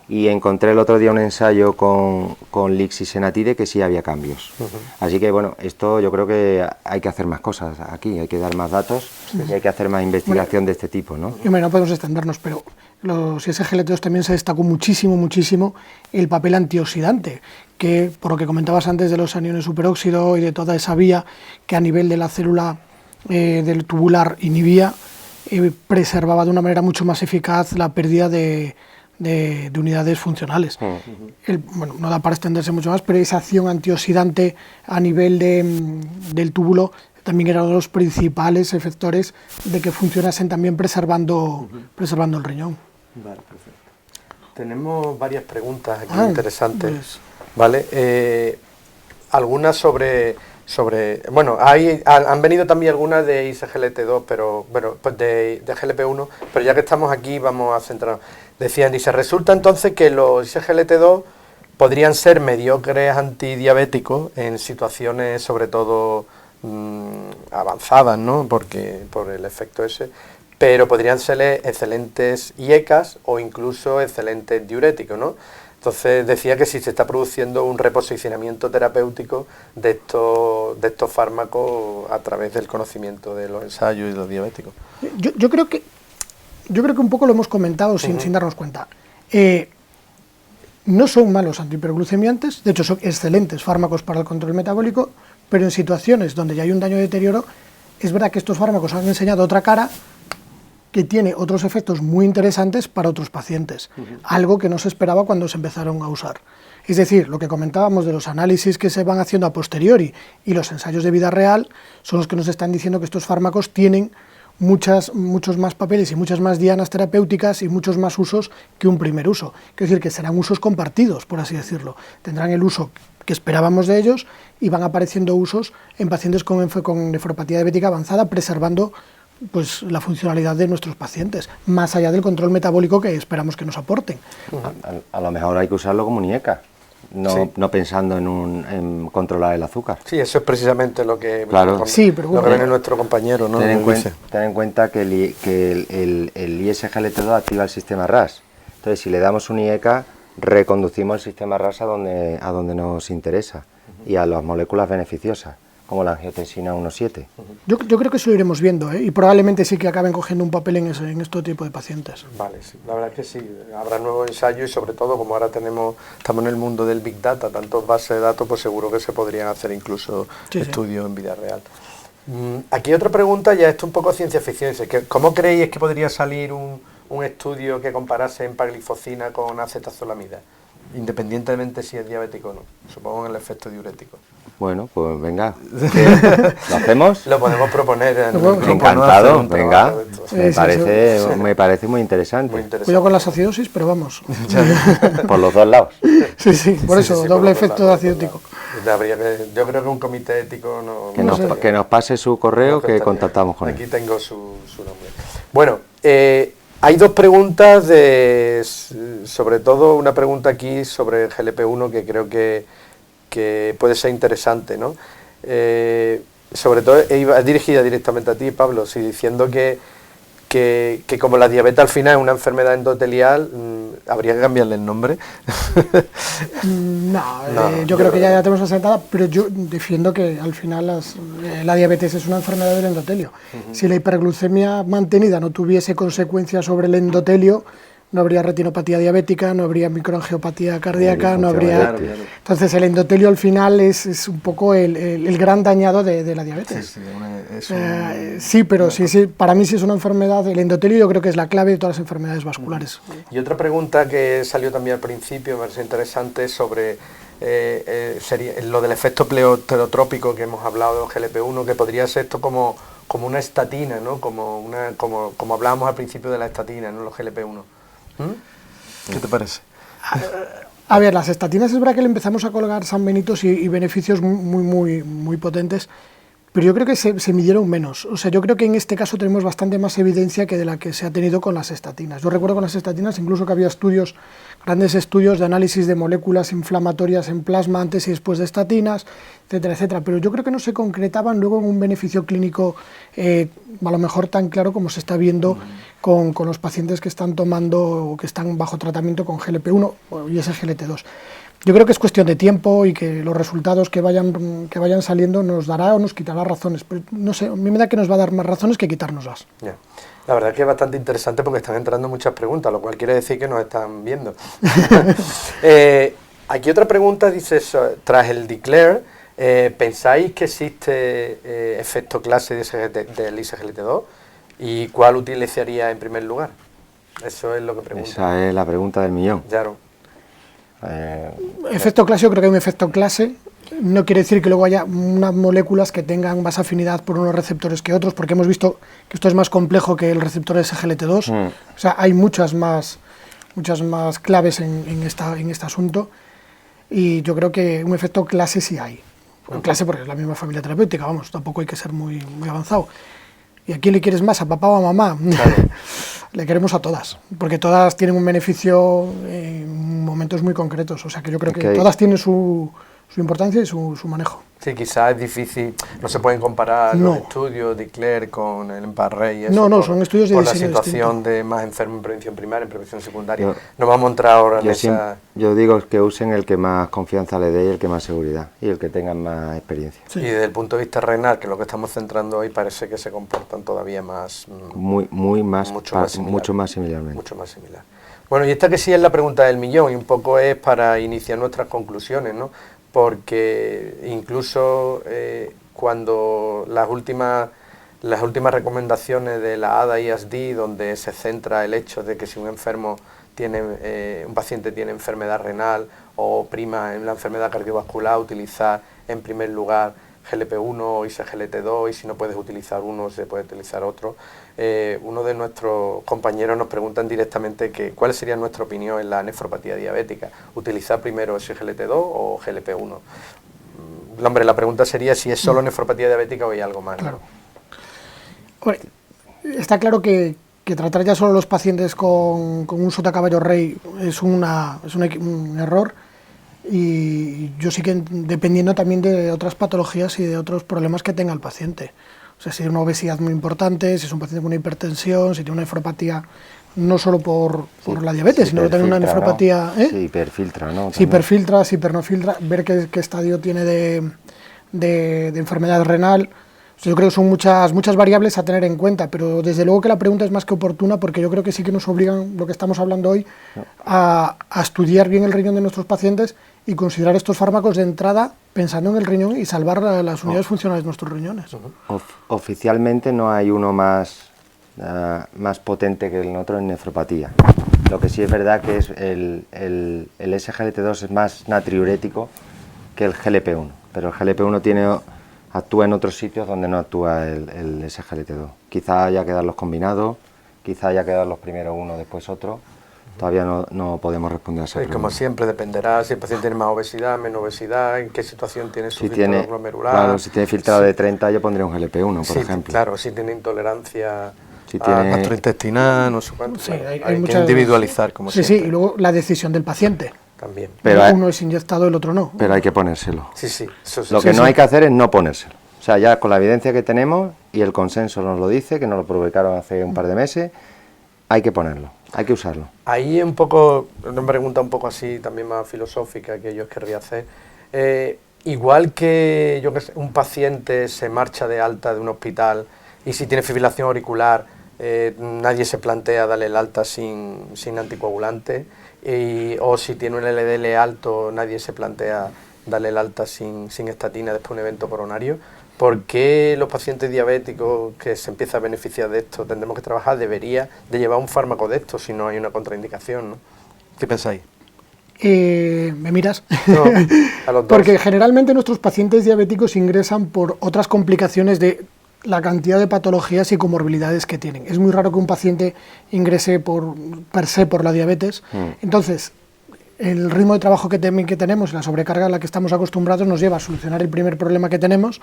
y encontré el otro día un ensayo con lixisenatide que sí había cambios. Así que bueno, esto yo creo que hay que hacer más cosas aquí, hay que dar más datos y hay que hacer más investigación de este tipo, ¿no? Y no podemos extendernos, pero los SGLT2 también se destacó muchísimo el papel antioxidante, que por lo que comentabas antes de los aniones superóxido y de toda esa vía que a nivel de la célula del tubular inhibía, preservaba de una manera mucho más eficaz la pérdida de de unidades funcionales. Bueno, no da para extenderse mucho más, pero esa acción antioxidante a nivel del túbulo también era uno de los principales efectores de que funcionasen también preservando el riñón. Vale, perfecto. Tenemos varias preguntas aquí interesantes, pues, ¿vale? Algunas sobre bueno, han venido también algunas de ISGLT2, pero bueno, pues de GLP-1, pero ya que estamos aquí vamos a centrarnos. Decían, dice, resulta entonces que los ISGLT2 podrían ser mediocres antidiabéticos en situaciones sobre todo avanzadas, ¿no? Por el efecto ese, pero podrían ser excelentes IECAs o incluso excelentes diuréticos, ¿no? Entonces decía que si se está produciendo un reposicionamiento terapéutico de estos fármacos a través del conocimiento de los ensayos y los diabéticos. Yo creo que un poco lo hemos comentado sin darnos cuenta. No son malos antihiperglucemiantes, de hecho son excelentes fármacos para el control metabólico, pero en situaciones donde ya hay un daño de deterioro, es verdad que estos fármacos han enseñado otra cara que tiene otros efectos muy interesantes para otros pacientes, algo que no se esperaba cuando se empezaron a usar. Es decir, lo que comentábamos de los análisis que se van haciendo a posteriori y los ensayos de vida real son los que nos están diciendo que estos fármacos tienen muchos más papeles y muchas más dianas terapéuticas y muchos más usos que un primer uso. Quiero decir que serán usos compartidos, por así decirlo. Tendrán el uso que esperábamos de ellos y van apareciendo usos en pacientes con nefropatía diabética avanzada, preservando pues la funcionalidad de nuestros pacientes, más allá del control metabólico que esperamos que nos aporten. A lo mejor hay que usarlo como un IECA, no pensando en controlar el azúcar. Sí, eso es precisamente lo que, claro. Lo que viene nuestro compañero, ¿no? Ten en cuenta que el ISGLT2 activa el sistema RAS. Entonces, si le damos un IECA, reconducimos el sistema RAS a donde nos interesa y a las moléculas beneficiosas, como la angiotensina 1,7. Yo creo que eso lo iremos viendo, y probablemente sí que acaben cogiendo un papel en este tipo de pacientes. Vale, sí, la verdad es que sí, habrá nuevos ensayos y sobre todo como ahora estamos en el mundo del Big Data, tantos bases de datos, pues seguro que se podrían hacer incluso estudios en vida real. Aquí otra pregunta, ya esto un poco ciencia ficción, dice, ¿cómo creéis que podría salir un estudio que comparase empaglifosina con acetazolamida? Independientemente si es diabético o no, supongo en el efecto diurético. Bueno, pues venga, ¿lo hacemos? Lo podemos proponer. Encantado, venga, me parece muy interesante. Cuidado con las acidosis, pero vamos. Por los dos lados. Sí, por eso, doble efecto acidótico. Yo creo que un comité ético que nos pase su correo, que contactamos con él. Aquí tengo su nombre. Bueno, hay dos preguntas, sobre todo una pregunta aquí sobre el GLP-1 que creo que puede ser interesante, ¿no? Sobre todo iba dirigida directamente a ti, Pablo, sí, diciendo que como la diabetes al final es una enfermedad endotelial, ¿habría que cambiarle el nombre? Yo creo que ya tenemos asentada, pero yo defiendo que al final la diabetes es una enfermedad del endotelio. Si la hiperglucemia mantenida no tuviese consecuencias sobre el endotelio, no habría retinopatía diabética, no habría microangiopatía cardíaca, no habría... Entonces el endotelio al final es un poco el gran dañado de la diabetes. Sí, pero sí, para mí sí es una enfermedad, el endotelio yo creo que es la clave de todas las enfermedades vasculares. Y otra pregunta que salió también al principio, me parece interesante, sobre sería lo del efecto pleiotrotrópico que hemos hablado de GLP-1, que podría ser esto como una estatina, ¿no? Como hablábamos al principio de la estatina, ¿no? Los GLP-1. ¿Qué te parece? A ver, las estatinas es verdad que le empezamos a colgar sanbenitos y beneficios muy potentes, pero yo creo que se midieron menos. O sea, yo creo que en este caso tenemos bastante más evidencia que de la que se ha tenido con las estatinas. Yo recuerdo con las estatinas incluso que había grandes estudios de análisis de moléculas inflamatorias en plasma antes y después de estatinas, etcétera, etcétera. Pero yo creo que no se concretaban luego en un beneficio clínico a lo mejor tan claro como se está viendo con los pacientes que están tomando o que están bajo tratamiento con GLP-1 y SGLT2. Yo creo que es cuestión de tiempo y que los resultados que vayan saliendo nos dará o nos quitará razones. Pero no sé, a mí me da que nos va a dar más razones que quitárnoslas. Yeah. La verdad es que es bastante interesante porque están entrando muchas preguntas, lo cual quiere decir que nos están viendo. Aquí otra pregunta dice, tras el Declare, ¿pensáis que existe efecto clase del ISGLT2? ¿Y cuál utilizaría en primer lugar? Eso es lo que pregunto. Esa es la pregunta del millón. Claro. Efecto clase, yo creo que hay un efecto clase. No quiere decir que luego haya unas moléculas que tengan más afinidad por unos receptores que otros, porque hemos visto que esto es más complejo que el receptor SGLT2. O sea, hay muchas más claves en este asunto, y yo creo que un efecto clase sí hay. Clase porque es la misma familia terapéutica, vamos, tampoco hay que ser muy avanzado. ¿Y a quién le quieres más, a papá o a mamá? Claro. Le queremos a todas, porque todas tienen un beneficio en momentos muy concretos. O sea que yo creo que todas tienen su importancia y su manejo. Sí, quizás es difícil, no se pueden comparar los estudios de Claire con el Emparre y eso. No, son estudios de por diseño la situación distinto. de más enfermos en prevención primaria, en prevención secundaria. No vamos a entrar ahora en esa... Yo digo que usen el que más confianza le dé y el que más seguridad, y el que tengan más experiencia. Sí. Y desde el punto de vista renal, que es lo que estamos centrando hoy, parece que se comportan todavía más... mucho más similarmente. Mucho más similar. Bueno, y esta que sí es la pregunta del millón, y un poco es para iniciar nuestras conclusiones, ¿no? Porque incluso cuando las últimas recomendaciones de la ADA-IASD, donde se centra el hecho de que si un paciente tiene enfermedad renal o prima en la enfermedad cardiovascular, utilizar en primer lugar GLP-1 o ISGLT2, y si no puedes utilizar uno, se puede utilizar otro. Uno de nuestros compañeros nos preguntan directamente que cuál sería nuestra opinión en la nefropatía diabética, utilizar primero ISGLT2 o GLP-1. Hombre, la pregunta sería si es solo nefropatía diabética o hay algo más. Claro. Hombre, está claro que tratar ya solo los pacientes con un sota-caballo rey es un error. Y yo sí que, dependiendo también de otras patologías y de otros problemas que tenga el paciente. O sea, si tiene una obesidad muy importante, si es un paciente con una hipertensión, si tiene una nefropatía, no solo por la diabetes, sino que tiene una nefropatía... ¿no? Si hiperfiltra, ¿no? Si hiperfiltra, si hipernofiltra, ver qué estadio tiene de enfermedad renal. O sea, yo creo que son muchas variables a tener en cuenta, pero desde luego que la pregunta es más que oportuna, porque yo creo que sí que nos obligan, lo que estamos hablando hoy, a estudiar bien el riñón de nuestros pacientes y considerar estos fármacos de entrada pensando en el riñón y salvar las unidades funcionales de nuestros riñones. Oficialmente no hay uno más potente que el otro en nefropatía. Lo que sí es verdad que es el SGLT2 es más natriurético que el GLP-1, pero el GLP-1 actúa en otros sitios donde no actúa el SGLT2. Quizá haya que darlos combinados, quizá haya que darlos primero uno, después otro. Todavía no podemos responder a esa pregunta. Como siempre, dependerá si el paciente tiene más obesidad, menos obesidad, en qué situación tiene su filtrado glomerular. Claro, si tiene filtrado de 30, yo pondría un GLP-1, por ejemplo. Claro, si tiene intolerancia a gastrointestinal, no sé cuánto. Sí, hay que individualizar, como siempre. Sí, y luego la decisión del paciente. También. Pero uno es inyectado, el otro no. Pero hay que ponérselo. Sí. Lo que no hay que hacer es no ponérselo. O sea, ya con la evidencia que tenemos, y el consenso nos lo dice, que nos lo publicaron hace un par de meses, hay que ponerlo, hay que usarlo. Ahí un poco, una pregunta un poco así, también más filosófica que yo querría hacer. Igual que un paciente se marcha de alta de un hospital y si tiene fibrilación auricular, nadie se plantea darle el alta sin anticoagulante, o si tiene un LDL alto, nadie se plantea darle el alta sin estatina después de un evento coronario. ¿Por qué los pacientes diabéticos que se empiezan a beneficiar de esto tendremos que trabajar? Debería de llevar un fármaco de esto si no hay una contraindicación, ¿no? ¿Qué pensáis? ¿Me miras? No, a los dos. Porque generalmente nuestros pacientes diabéticos ingresan por otras complicaciones de la cantidad de patologías y comorbilidades que tienen. Es muy raro que un paciente ingrese per se por la diabetes. Entonces, el ritmo de trabajo que tenemos y la sobrecarga a la que estamos acostumbrados nos lleva a solucionar el primer problema que tenemos,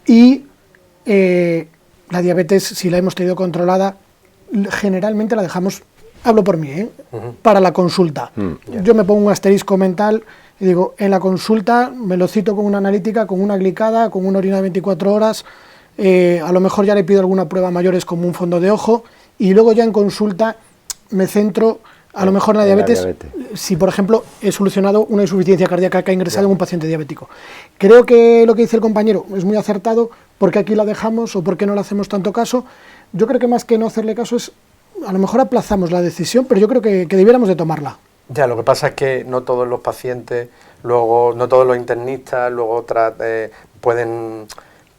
y la diabetes, si la hemos tenido controlada, generalmente la dejamos, hablo por mí, para la consulta. Yo me pongo un asterisco mental y digo, en la consulta me lo cito con una analítica, con una glicada, con una orina de 24 horas, a lo mejor ya le pido alguna prueba mayores como un fondo de ojo, y luego ya en consulta me centro a lo mejor en la diabetes, si por ejemplo he solucionado una insuficiencia cardíaca que ha ingresado en un paciente diabético. Creo que lo que dice el compañero es muy acertado, porque aquí la dejamos o porque no le hacemos tanto caso. Yo creo que más que no hacerle caso es, a lo mejor aplazamos la decisión, pero yo creo que debiéramos de tomarla. Ya, lo que pasa es que no todos los pacientes, luego no todos los internistas, luego pueden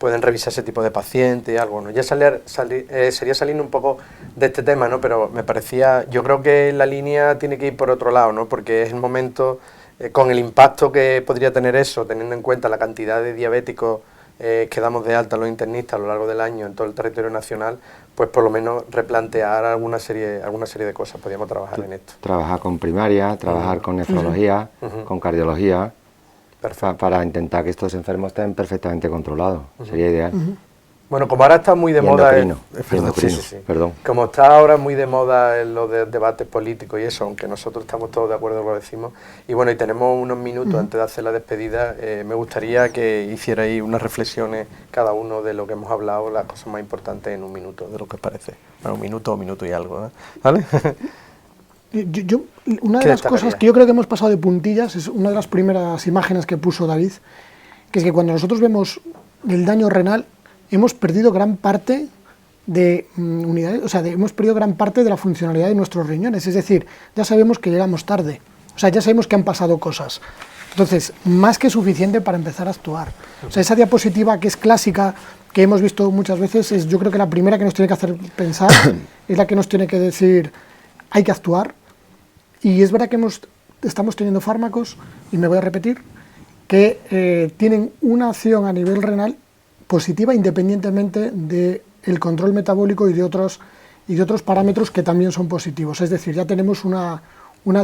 pueden revisar ese tipo de pacientes y algo, ¿no? Ya sería saliendo un poco de este tema, ¿no? Pero me parecía, yo creo que la línea tiene que ir por otro lado, ¿no? Porque es el momento, con el impacto que podría tener eso, teniendo en cuenta la cantidad de diabéticos que damos de alta a los internistas a lo largo del año en todo el territorio nacional, pues por lo menos replantear alguna serie de cosas, podríamos trabajar en esto. Trabajar con primaria, trabajar con nefrología, con cardiología, para intentar que estos enfermos estén perfectamente controlados, sería ideal. Bueno, como ahora está muy de moda... Perdón. Como está ahora muy de moda en los debates políticos y eso, aunque nosotros estamos todos de acuerdo con lo que decimos, y bueno, y tenemos unos minutos antes de hacer la despedida, me gustaría que hicierais unas reflexiones cada uno de lo que hemos hablado, las cosas más importantes en un minuto, de lo que os parece. Bueno, un minuto y algo, ¿eh? ¿Vale? Una de las cosas que yo creo que hemos pasado de puntillas es una de las primeras imágenes que puso David, que es que cuando nosotros vemos el daño renal, hemos perdido gran parte de unidades, o sea, hemos perdido gran parte de la funcionalidad de nuestros riñones, es decir, ya sabemos que llegamos tarde, o sea, ya sabemos que han pasado cosas. Entonces, más que suficiente para empezar a actuar. O sea, esa diapositiva que es clásica, que hemos visto muchas veces, es yo creo que la primera que nos tiene que hacer pensar, es la que nos tiene que decir, hay que actuar. Y es verdad que estamos teniendo fármacos, y me voy a repetir, que tienen una acción a nivel renal positiva independientemente del control metabólico y de otros parámetros que también son positivos. Es decir, ya tenemos una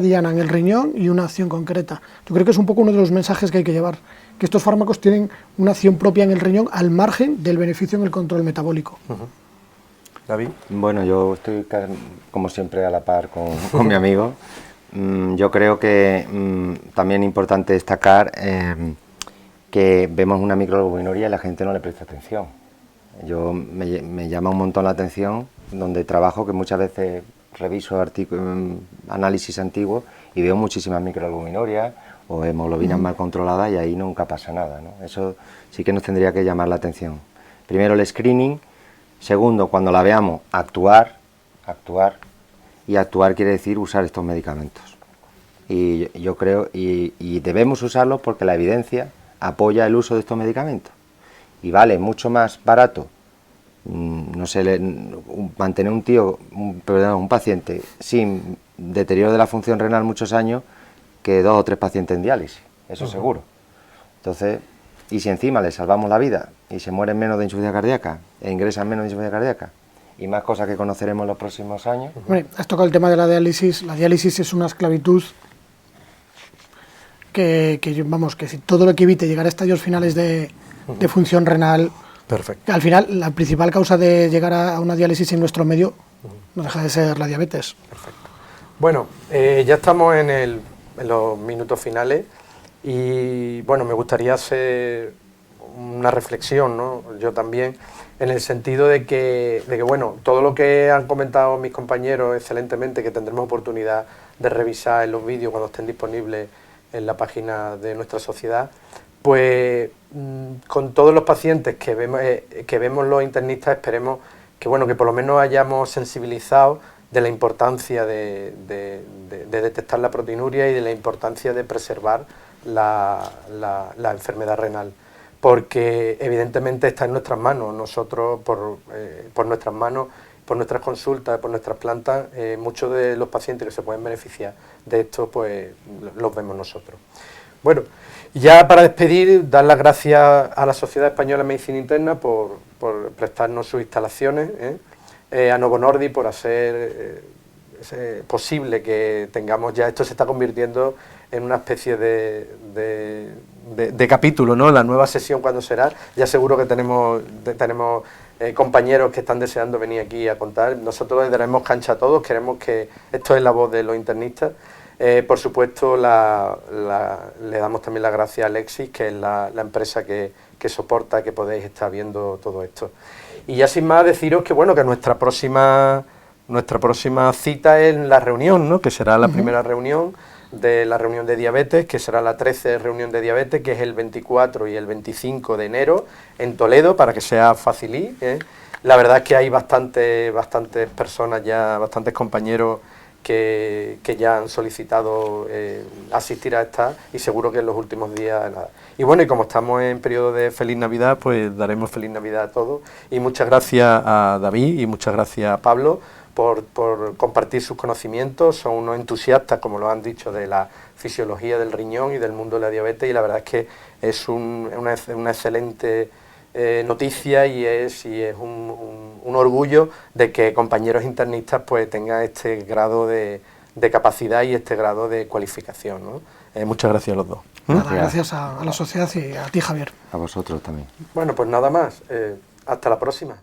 diana en el riñón y una acción concreta. Yo creo que es un poco uno de los mensajes que hay que llevar, que estos fármacos tienen una acción propia en el riñón al margen del beneficio en el control metabólico. David. Bueno, yo estoy como siempre a la par con mi amigo. Yo creo que también es importante destacar que vemos una microalbuminuria y la gente no le presta atención. Me llama un montón la atención donde trabajo, que muchas veces reviso análisis antiguos y veo muchísimas microalbuminurias o hemoglobinas mal controladas y ahí nunca pasa nada, ¿no? Eso sí que nos tendría que llamar la atención. Primero el screening, segundo, cuando la veamos, actuar, y actuar quiere decir usar estos medicamentos. Y yo creo, y debemos usarlos porque la evidencia apoya el uso de estos medicamentos. Y vale mucho más barato, no sé, mantener un paciente sin deterioro de la función renal muchos años que 2 o 3 pacientes en diálisis, eso seguro. Entonces, y si encima le salvamos la vida y se mueren menos de insuficiencia cardíaca e ingresan menos de insuficiencia cardíaca, y más cosas que conoceremos en los próximos años. Bueno, has tocado el tema de la diálisis. La diálisis es una esclavitud que si todo lo que evite llegar a estadios finales de función renal, perfecto. Al final la principal causa de llegar a una diálisis en nuestro medio no deja de ser la diabetes. Perfecto. Bueno, ya estamos en los minutos finales y bueno, me gustaría hacer una reflexión, ¿no? Yo también, en el sentido de que bueno, todo lo que han comentado mis compañeros excelentemente, que tendremos oportunidad de revisar en los vídeos cuando estén disponibles en la página de nuestra sociedad, pues con todos los pacientes que vemos los internistas, esperemos que bueno, que por lo menos hayamos sensibilizado de la importancia de detectar la proteinuria y de la importancia de preservar la enfermedad renal, porque evidentemente está en nuestras manos. Nosotros, por nuestras manos, por nuestras consultas, por nuestras plantas, muchos de los pacientes que se pueden beneficiar de esto, pues los vemos nosotros. Bueno, ya para despedir, dar las gracias a la Sociedad Española de Medicina Interna por prestarnos sus instalaciones, a Novo Nordisk por hacer posible que tengamos ya, esto se está convirtiendo en una especie de capítulo, ¿no? La nueva sesión, cuando será, ya seguro que tenemos compañeros que están deseando venir aquí a contar. Nosotros le daremos cancha a todos, queremos que esto es la voz de los internistas. Por supuesto, le damos también las gracias a Alexis, que es la empresa que soporta que podéis estar viendo todo esto. Y ya sin más deciros que bueno, que nuestra próxima cita es la reunión, ¿no? Que será la primera reunión de la reunión de diabetes, que será la 13 reunión de diabetes, que es el 24 y el 25 de enero en Toledo, para que sea facilí, ¿eh? La verdad es que hay bastantes personas ya, bastantes compañeros que ya han solicitado asistir a esta, y seguro que en los últimos días... Y bueno, y como estamos en periodo de Feliz Navidad, pues daremos Feliz Navidad a todos. Y muchas gracias a David y muchas gracias a Pablo por compartir sus conocimientos. Son unos entusiastas, como lo han dicho, de la fisiología del riñón y del mundo de la diabetes, y la verdad es que es una excelente noticia, y es un orgullo de que compañeros internistas pues tengan este grado de capacidad y este grado de cualificación, ¿no? Muchas gracias a los dos. Nada, gracias a la sociedad y a ti, Javier. A vosotros también. Bueno, pues nada más. Hasta la próxima.